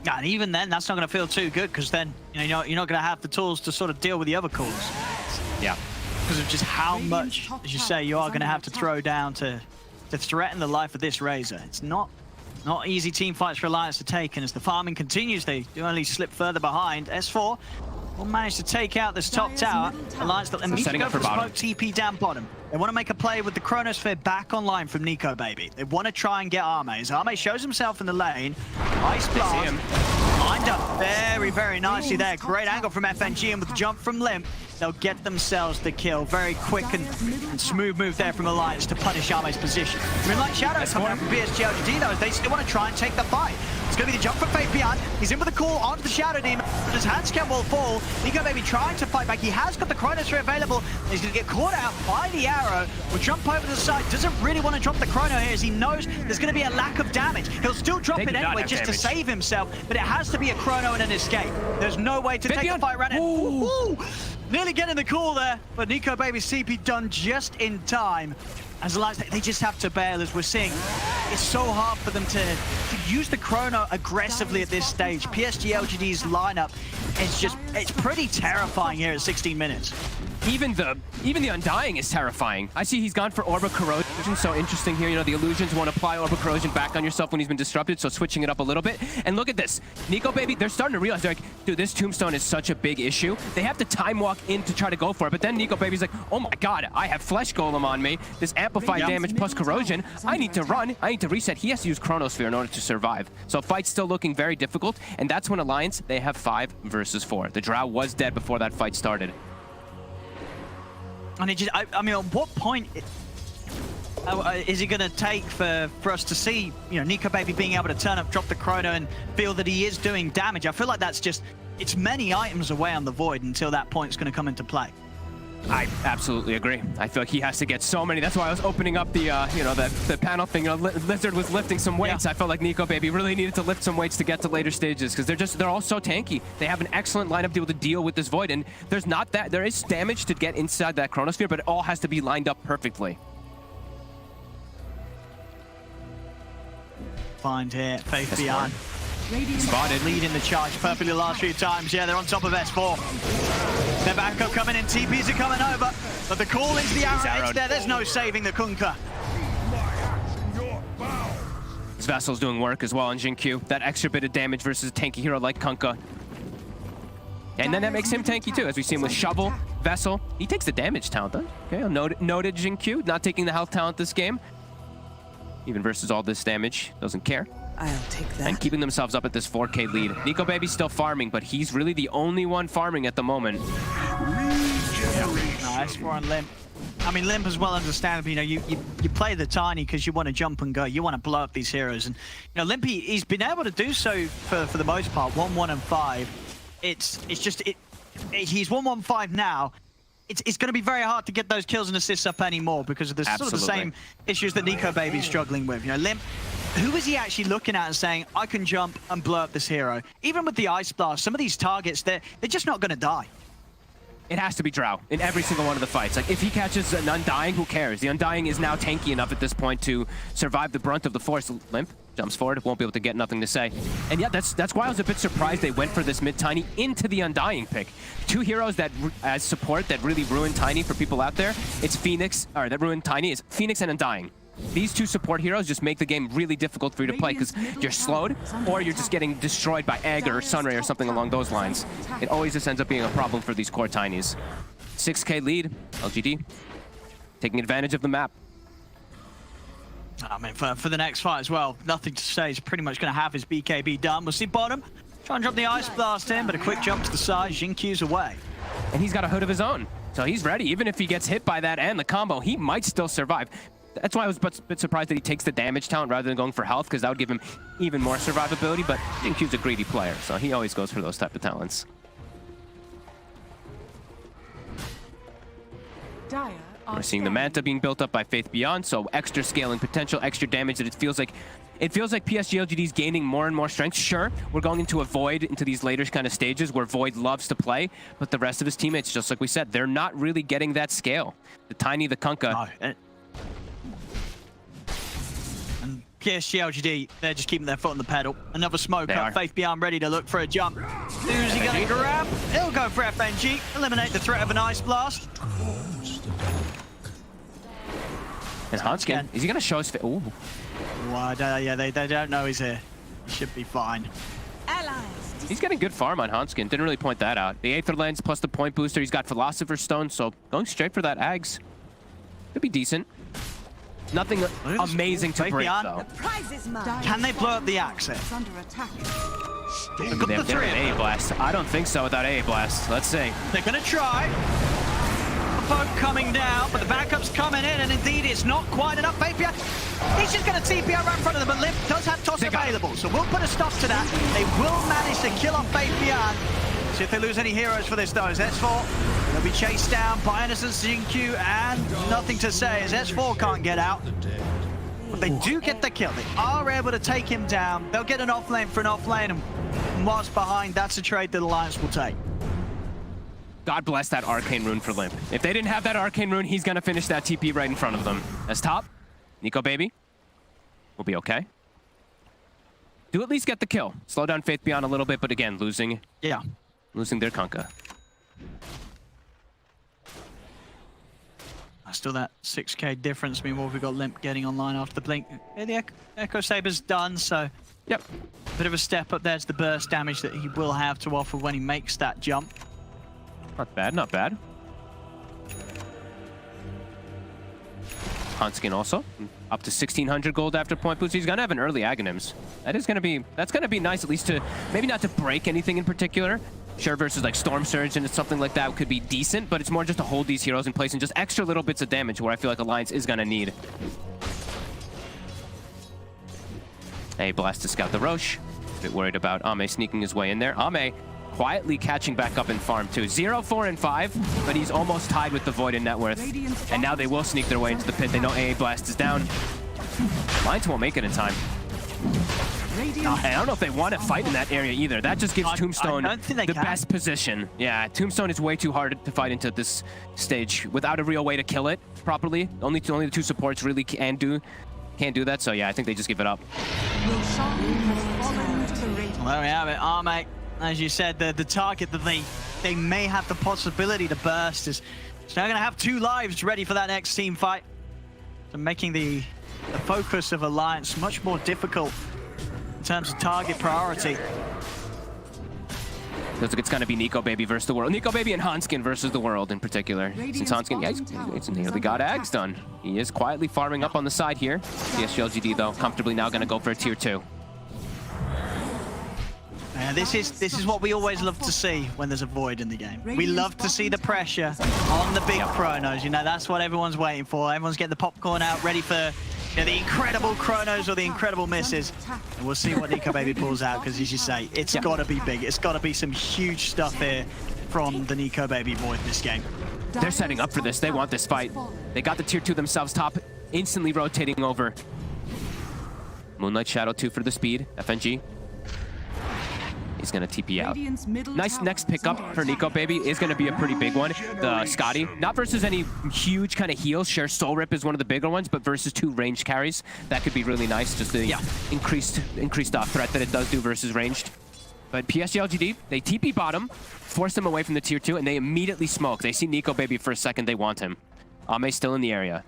Yeah, and even then, that's not gonna feel too good, because then you're not gonna have the tools to sort of deal with the other calls. Yeah. Because of just how much, as you say, you are gonna have to throw down to threaten the life of this Razor. It's not easy team fights for Alliance to take, and as the farming continues, they do only slip further behind. S4 will manage to take out this top tower. Alliance that immediately go for smoke TP down bottom. They want to make a play with the Chronosphere back online from Nico Baby. They want to try and get Arme. As Arme shows himself in the lane, Ice Blast lined up very, very nicely there. Great angle from FNG, and with the jump from Limp, they'll get themselves the kill. Very quick and smooth move there from Alliance to punish Arme's position. Moonlight Shadow coming up from PSG.LGD though, as they still want to try and take the fight. It's going to be the jump from Faith Beyond. He's in with the call onto the Shadow Demon, but his hands can will fall. Nico Baby trying to fight back. He has got the Chronosphere available. He's going to get caught out by the arrow. Will jump over the side. Doesn't really want to drop the Chrono here, as he knows there's going to be a lack of damage. He'll still drop it anyway just to save himself, but it has to be a Chrono and an escape. There's no way to take the fight around it. Nearly getting the call there, but Nico Baby's CP done just in time. As Alliance, they just have to bail, as we're seeing. It's so hard for them to use the Chrono aggressively at this stage. PSG.LGD's lineup is it's pretty terrifying here at 16 minutes. Even the Undying is terrifying. I see he's gone for Orb of Corrosion, so interesting here. The illusions won't apply Orb of Corrosion back on yourself when he's been disrupted, so switching it up a little bit. And look at this. Nico Baby, they're starting to realize, they're like, dude, this Tombstone is such a big issue. They have to time walk in to try to go for it, but then Nico Baby's like, oh my god, I have Flesh Golem on me. This amplified damage plus corrosion. I need to run. I need to reset. He has to use Chronosphere in order to survive. So fight's still looking very difficult, and that's when Alliance, they have 5 versus 4. The Drow was dead before that fight started. And it just, I mean, at what point is it going to take for us to see, you know, Nico Baby being able to turn up, drop the chrono, and feel that he is doing damage? I feel like that's just, it's many items away on the Void until that point's going to come into play. I absolutely agree. I feel like he has to get so many. That's why I was opening up the, you know, the panel thing. You know, Lizard was lifting some weights. Yeah. I felt like Nico Baby really needed to lift some weights to get to later stages because they're all so tanky. They have an excellent lineup to be able to deal with this Void, and there is damage to get inside that Chronosphere, but it all has to be lined up perfectly. Find here, Faith Beyond. Spotted. Leading the charge perfectly the last few times. Yeah, they're on top of S4. Their backup coming in, TPs are coming over, but the call into the arrow edge there, there's no saving the Kunkka. His Vessel's doing work as well on Jin-Q. That extra bit of damage versus a tanky hero like Kunkka. And then that makes him tanky too, as we see him with Shovel, Vessel. He takes the damage talent though. Okay, noted Jin-Q, not taking the health talent this game. Even versus all this damage, doesn't care. I'll take that. And keeping themselves up at this 4K lead. Nico Baby's still farming, but he's really the only one farming at the moment. Nice for on Limp. I mean, Limp as well, understandably, you know, you play the Tiny because you want to jump and go. You want to blow up these heroes. And, you know, Limpy, he's been able to do so for the most part, 1-1 and 5. It's just, he's 1-1-5 now. It's going to be very hard to get those kills and assists up anymore because of the sort of the same issues that Nico Baby's struggling with. You know, Limp, who is he actually looking at and saying, I can jump and blow up this hero? Even with the Ice Blast, some of these targets, they're just not going to die. It has to be Drow in every single one of the fights. Like, if he catches an Undying, who cares? The Undying is now tanky enough at this point to survive the brunt of the Force. Limp jumps forward, won't be able to get nothing to say. And yeah, that's why I was a bit surprised they went for this mid-Tiny into the Undying pick. Two heroes that, as support, that really ruin Tiny for people out there, it's Phoenix, or that ruin Tiny, is Phoenix and Undying. These two support heroes just make the game really difficult for you to play because you're slowed or you're just getting destroyed by Egg or Sunray or something along those lines. It always just ends up being a problem for these core Tinies. 6K lead, LGD, taking advantage of the map. I mean, for the next fight as well, nothing to say. He's pretty much going to have his BKB done. We'll see bottom. Try and drop the Ice Blast in, but a quick jump to the side. Jin-Q's away. And he's got a hood of his own. So he's ready. Even if he gets hit by that and the combo, he might still survive. That's why I was a bit surprised that he takes the damage talent rather than going for health, because that would give him even more survivability. But Jin-Q's a greedy player, so he always goes for those type of talents. We're seeing the Manta being built up by Faith Beyond, so extra scaling potential, extra damage that it feels like PSG.LGD is gaining more and more strength. Sure, we're going into a Void, into these later kind of stages where Void loves to play, but the rest of his teammates, just like we said, they're not really getting that scale. The Tiny, the Kunkka. And PSG.LGD, they're just keeping their foot on the pedal. Another smoke up, Faith Beyond ready to look for a jump. Who's he going to grab? He'll go for FNG, eliminate the threat of an Ice Blast. And Hanskin, is he going to show his face? Ooh. Well, yeah, they don't know he's here. He should be fine. He's getting good farm on Hanskin. Didn't really point that out. The Aether Lens plus the point booster. He's got Philosopher's Stone, so going straight for that Ags. Could be decent. Nothing amazing to break, though. Can they blow up the Axe? They have an A Blast. I don't think so without A Blast. Let's see. They're going to try. Poke coming down, but the backup's coming in, and indeed it's not quite enough. Fabian, he's just going to TP out right in front of them, but Limp does have toss available, so we'll put a stop to that. They will manage to kill off Fabian. See if they lose any heroes for this, though. As S4, they'll be chased down by Innocence, Jin-Q, and nothing to say as S4 can't get out. But they do get the kill. They are able to take him down. They'll get an offlane for an offlane, and whilst behind, that's a trade that Alliance will take. God bless that Arcane Rune for Limp. If they didn't have that Arcane Rune, he's going to finish that TP right in front of them. As top, Nico Baby will be okay. Do at least get the kill. Slow down Faith Beyond a little bit, but again, losing their Kunkka. Still that 6K difference. Meanwhile, we've got Limp getting online after the blink. Yeah, the Echo Saber's done, so yep. Bit of a step up. There's the burst damage that he will have to offer when he makes that jump. Not bad, not bad. Hanskin also up to 1,600 gold after point boost. He's gonna have an early Aghanims. That's gonna be nice, at least to maybe not to break anything in particular, Sure, versus like Storm Surge and something like that could be decent, but it's more just to hold these heroes in place and just extra little bits of damage where I feel like Alliance is going to need. A blast to scout the Roche. A bit worried about Ame sneaking his way in there. Ame quietly catching back up in farm too. 0, 4, and 5, but he's almost tied with the Void and net worth. And now they will sneak their way into the pit. They know AA blast is down. Alliance won't make it in time. I don't know if they want to fight in that area either. That just gives Tombstone the best position. Yeah, Tombstone is way too hard to fight into this stage without a real way to kill it properly. Only the two supports really can't do that. So yeah, I think they just give it up. Well, there we have it. Ame, as you said, the target that they may have the possibility to burst is now going to have 2 lives ready for that next team fight. So making the focus of Alliance much more difficult in terms of target priority. Looks like it's going to be Nico Baby versus the World. Nico Baby and Hanskin versus the World in particular. Since Hanskin, yeah, he's nearly got Ags done. He is quietly farming up on the side here. PSG.LGD, though, comfortably now going to go for a tier 2. This is what we always love to see when there's a Void in the game. We love to see the pressure on the big chronos. You know, that's what everyone's waiting for. Everyone's getting the popcorn out, ready for the incredible chronos or the incredible misses. And we'll see what Nico Baby pulls out, because as you say, it's got to be big. It's got to be some huge stuff here from the Nico Baby Void this game. They're setting up for this. They want this fight. They got the tier 2 themselves, top instantly rotating over. Moonlight Shadow 2 for the speed. FNG. He's going to TP out. Nice next pickup for Nico Baby is going to be a pretty big one. The Scotty, not versus any huge kind of heals. Sure, Soul Rip is one of the bigger ones, but versus 2 ranged carries, that could be really nice. Just the increased threat that it does do versus ranged. But PSG.LGD, they TP bottom, force them away from the tier 2, and they immediately smoke. They see Nico Baby for a second, they want him. Ame's still in the area.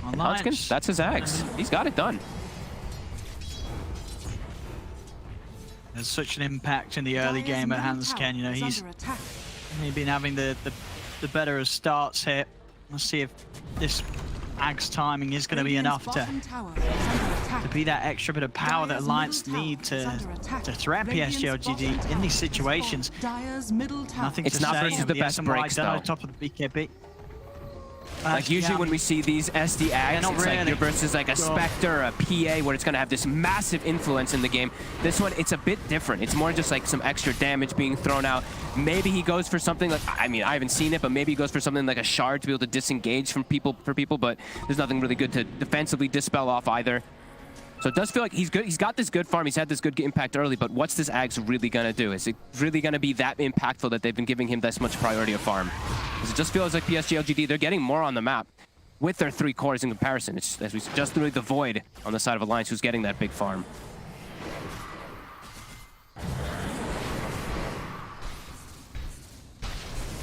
Hanskin, that's his Ags. He's got it done. There's such an impact in the early game at Hanskin. You know, he's been having the better of starts here. Let's see if this Ags timing is going to be enough to be that extra bit of power that Alliance need to threat PSG.LGD in these situations. Nothing it's to not say. versus the best breaks, though. Top of the BKB. Like usually when we see these SD Ags, it's like you're versus like a Spectre, a PA, where it's going to have this massive influence in the game. This one, it's a bit different. It's more just like some extra damage being thrown out. Maybe he goes for something like, I mean, I haven't seen it, but maybe he goes for something like a shard to be able to disengage from people, but there's nothing really good to defensively dispel off either. So it does feel like he's good. He's got this good farm. He's had this good impact early, but what's this Ags really going to do? Is it really going to be that impactful that they've been giving him this much priority of farm? Because it just feels like PSG.LGD, they're getting more on the map with their 3 cores in comparison. It's just really the Void on the side of Alliance who's getting that big farm.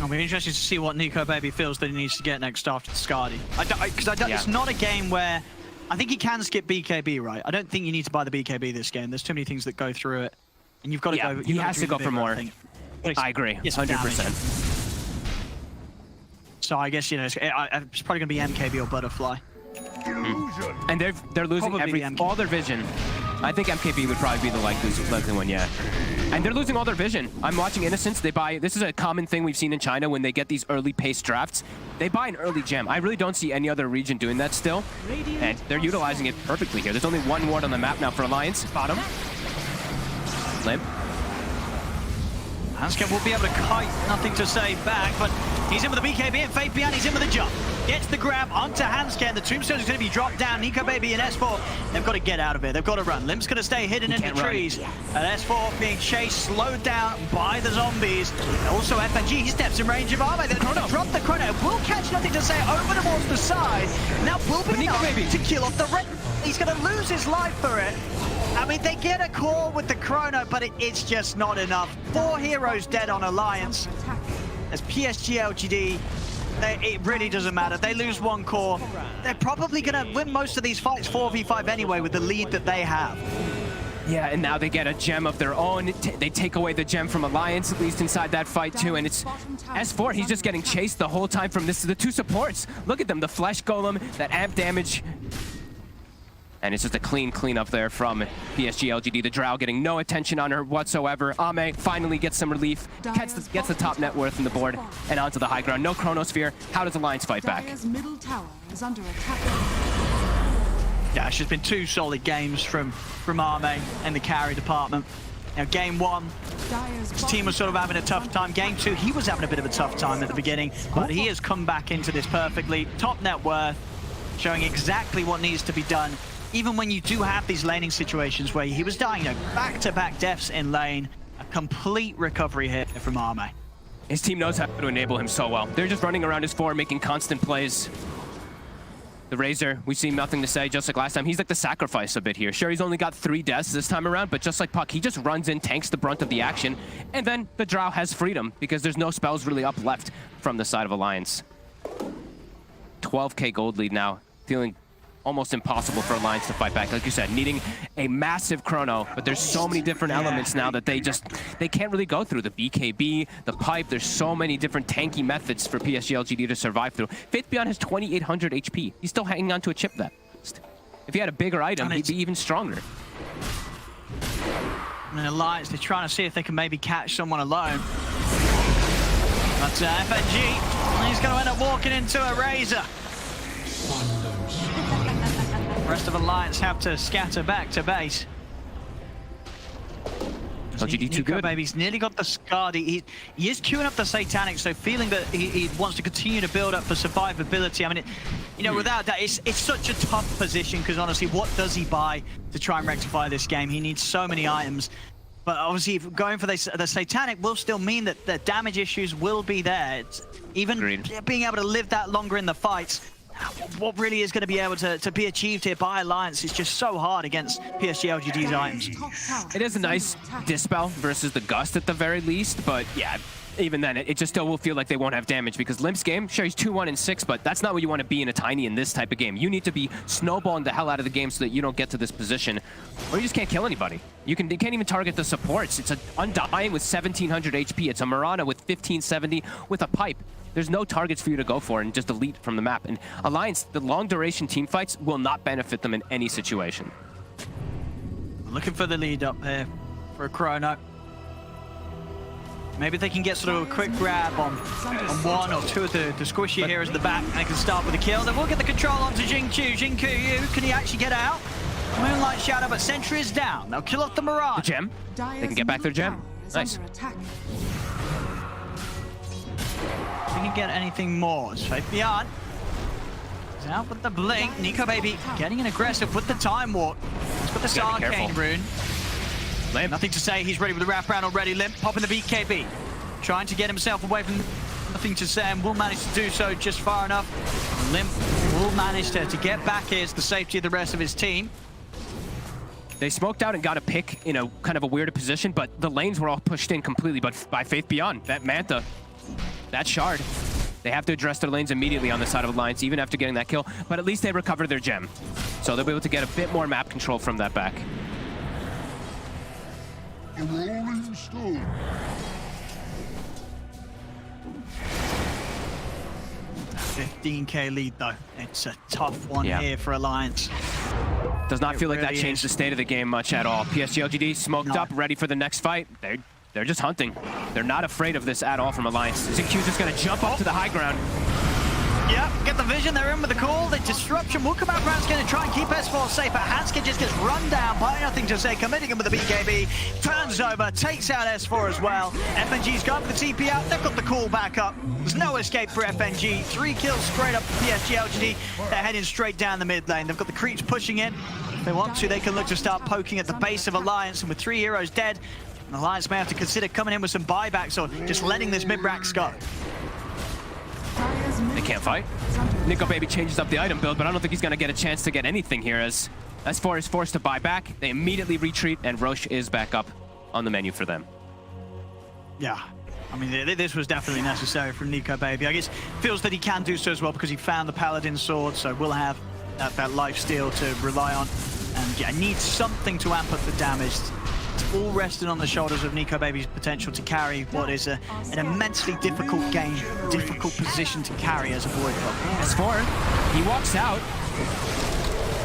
I'll be interested to see what Nico Baby feels that he needs to get next after the Skadi. It's not a game where... I think he can skip BKB, right? I don't think you need to buy the BKB this game. There's too many things that go through it. And you've got to go... He has to go for more. I agree, 100%. So I guess, you know, it's probably going to be MKB or Butterfly. And they're losing all their vision. I think MKB would probably be the likely one, yeah. And they're losing all their vision. I'm watching Innocence. They buy... This is a common thing we've seen in China when they get these early pace drafts. They buy an early gem. I really don't see any other region doing that still. And they're utilizing it perfectly here. There's only 1 ward on the map now for Alliance. Bottom. Limp. Hanskin will be able to kite, nothing to say back, but he's in with the BKB and Fate Beyond, he's in with the jump. Gets the grab onto Hanskin. The Tombstone is going to be dropped down. Nico Baby and S4, they've got to get out of it. They've got to run. Limp's going to stay hidden in the trees. And S4 being chased, slowed down by the zombies. Also FNG, he steps in range of Ame. They're going to drop the chrono. Will catch, nothing to say, over towards the side. Now will be enough to kill off the red. He's going to lose his life for it. I mean, they get a call with the chrono, but it's just not enough. 4 heroes dead on Alliance. As PSG.LGD, it really doesn't matter. They lose 1 core. They're probably going to win most of these fights 4v5 anyway with the lead that they have. Yeah, and now they get a gem of their own. They take away the gem from Alliance, at least inside that fight too. And it's S4, he's just getting chased the whole time from the 2 supports. Look at them, the Flesh Golem, that amp damage. And it's just a clean up there from PSG.LGD. The Drow getting no attention on her whatsoever. Ame finally gets some relief, gets the top net worth in the board, and onto the high ground. No Chronosphere. How does Alliance fight back? Dire's middle tower is under attack. Yeah, it's just been 2 solid games from Ame in the carry department. Now, game 1, his team was sort of having a tough time. Game 2, he was having a bit of a tough time at the beginning, but he has come back into this perfectly. Top net worth, showing exactly what needs to be done. Even when you do have these laning situations where he was dying, back-to-back deaths in lane, a complete recovery here from Ame. His team knows how to enable him so well. They're just running around his 4, making constant plays. The Razor, we see nothing to say, just like last time. He's like the sacrifice a bit here. Sure, he's only got 3 deaths this time around, but just like Puck, he just runs in, tanks the brunt of the action, and then the Drow has freedom because there's no spells really up left from the side of Alliance. 12k gold lead now, feeling almost impossible for Alliance to fight back. Like you said, needing a massive chrono, but there's so many different elements now that they can't really go through. The BKB, the pipe, there's so many different tanky methods for PSG.LGD to survive through. Faith Beyond has 2,800 HP. He's still hanging on to a chip that. If he had a bigger item, he'd be even stronger. And Alliance, they're trying to see if they can maybe catch someone alone. But FNG, he's going to end up walking into a Razor. The rest of Alliance have to scatter back to base. LGD too good. Baby's nearly got the Skadi. He is queuing up the Satanic, so feeling that he wants to continue to build up for survivability. I mean, without that, it's such a tough position because honestly, what does he buy to try and rectify this game? He needs so many items. But obviously, going for the Satanic will still mean that the damage issues will be there. Even being able to live that longer in the fights, what really is going to be able to be achieved here by Alliance is just so hard against PSG.LGD's items. It is a nice dispel versus the Gust at the very least, but yeah, even then, it just still will feel like they won't have damage because Limp's game, sure, he's 2-1-6, but that's not what you want to be in a Tiny in this type of game. You need to be snowballing the hell out of the game so that you don't get to this position, or you just can't kill anybody. You can't even target the supports. It's an Undying with 1,700 HP. It's a Mirana with 1,570 with a pipe. There's no targets for you to go for and just delete from the map. And Alliance, the long duration team fights will not benefit them in any situation. Looking for the lead up here for a Chrono. Maybe they can get sort of a quick grab on 1 or 2 of the squishy heroes at the back, and they can start with a kill. They will get the control onto Jingqiu. Jingqiu, can he actually get out? Moonlight Shadow, but Sentry is down. They'll kill off the Mirage. The gem. They can get back their gem. Nice. If we can get anything more, it's Faith Beyond. He's out with the blink. Nico Baby getting an aggressive with the Time Walk. He's got the Arcane Rune. Limp. Nothing to say, he's ready with the wraparound already. Limp popping the BKB. Trying to get himself away from nothing to say, and will manage to do so just far enough. Limp will manage to get back here to the safety of the rest of his team. They smoked out and got a pick in a kind of a weird position, but the lanes were all pushed in completely by Faith Beyond. That Manta, that Shard. They have to address their lanes immediately on the side of Alliance, even after getting that kill, but at least they recovered their gem. So they'll be able to get a bit more map control from that back. Rolling Stone. A 15k lead though. It's a tough one here for Alliance. Does not feel like that changed the state of the game much at all. PSG.LGD smoked up, ready for the next fight. They're just hunting. They're not afraid of this at all from Alliance. Xingqiu's just gonna jump up to the high ground. Yep, get the vision, they're in with the call. The disruption will come out. Brown's going to try and keep S4 safe, but Hanska just gets run down by nothing to say, committing him with the BKB. Turns over, takes out S4 as well. FNG's going for the TP out. They've got the call back up. There's no escape for FNG. 3 kills straight up for PSG.LGD. They're heading straight down the mid lane. They've got the creeps pushing in. If they want to, they can look to start poking at the base of Alliance, and with 3 heroes dead, Alliance may have to consider coming in with some buybacks or just letting this mid-racks go. They can't fight. Nico Baby changes up the item build, but I don't think he's going to get a chance to get anything here as S4 is forced to buy back. They immediately retreat, and Roche is back up on the menu for them. Yeah. I mean, this was definitely necessary from Nico Baby. I guess feels that he can do so as well because he found the Paladin Sword, so we'll have that life steal to rely on. And yeah, needs something to amp up the damage. It's all resting on the shoulders of Nico Baby's potential to carry what is an immensely difficult game, difficult position to carry as a boy club. S4, he walks out.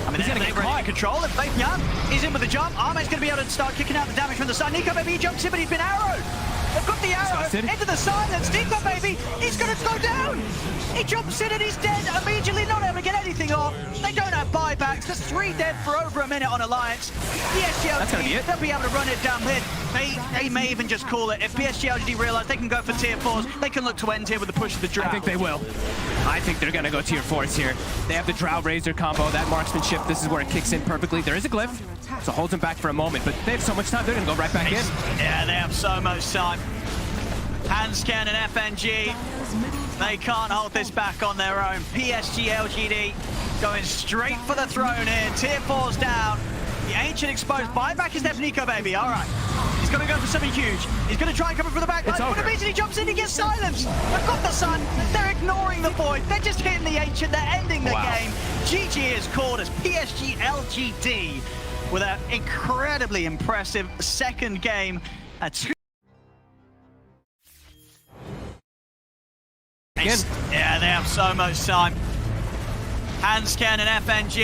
I over there. gonna They're get ready caught. to control it. Faith Young is in with the jump. Arme's going to be able to start kicking out the damage from the side. Nico Baby jumps in, but he's been arrowed. They've got the arrow Exhausted. into the silence. Nico Baby, he's going to go down. He jumps in and he's dead immediately, not able to get anything off. They don't have buybacks. There's 3 dead for over a minute on Alliance. That's gonna be PSG, it. they'll be able to run it down mid. They may even just call it. If PSG.LGD realize they can go for tier 4s, they can look to end here with the push of the I draft. think they will. I think they're gonna go tier 4s here. They have the Drow Razor combo, that marksmanship. This is where it kicks in perfectly. There is a glyph, so holds them back for a moment, but they have so much time. They're gonna go right back in. Yeah, they have so much time. Handscan and FNG, they can't hold this back on their own. PSG.LGD going straight for the throne here. Tier 4's down. The Ancient exposed. Buyback is there for Nico Baby. All right. He's going to go for something huge. He's going to try and come in from the back line. But immediately jumps in, he gets silenced. They've got the sun. They're ignoring the void. They're just hitting the Ancient. They're ending the game. GG is called as PSG.LGD with an incredibly impressive second game. Yeah, they have so much time. Handscan and FNG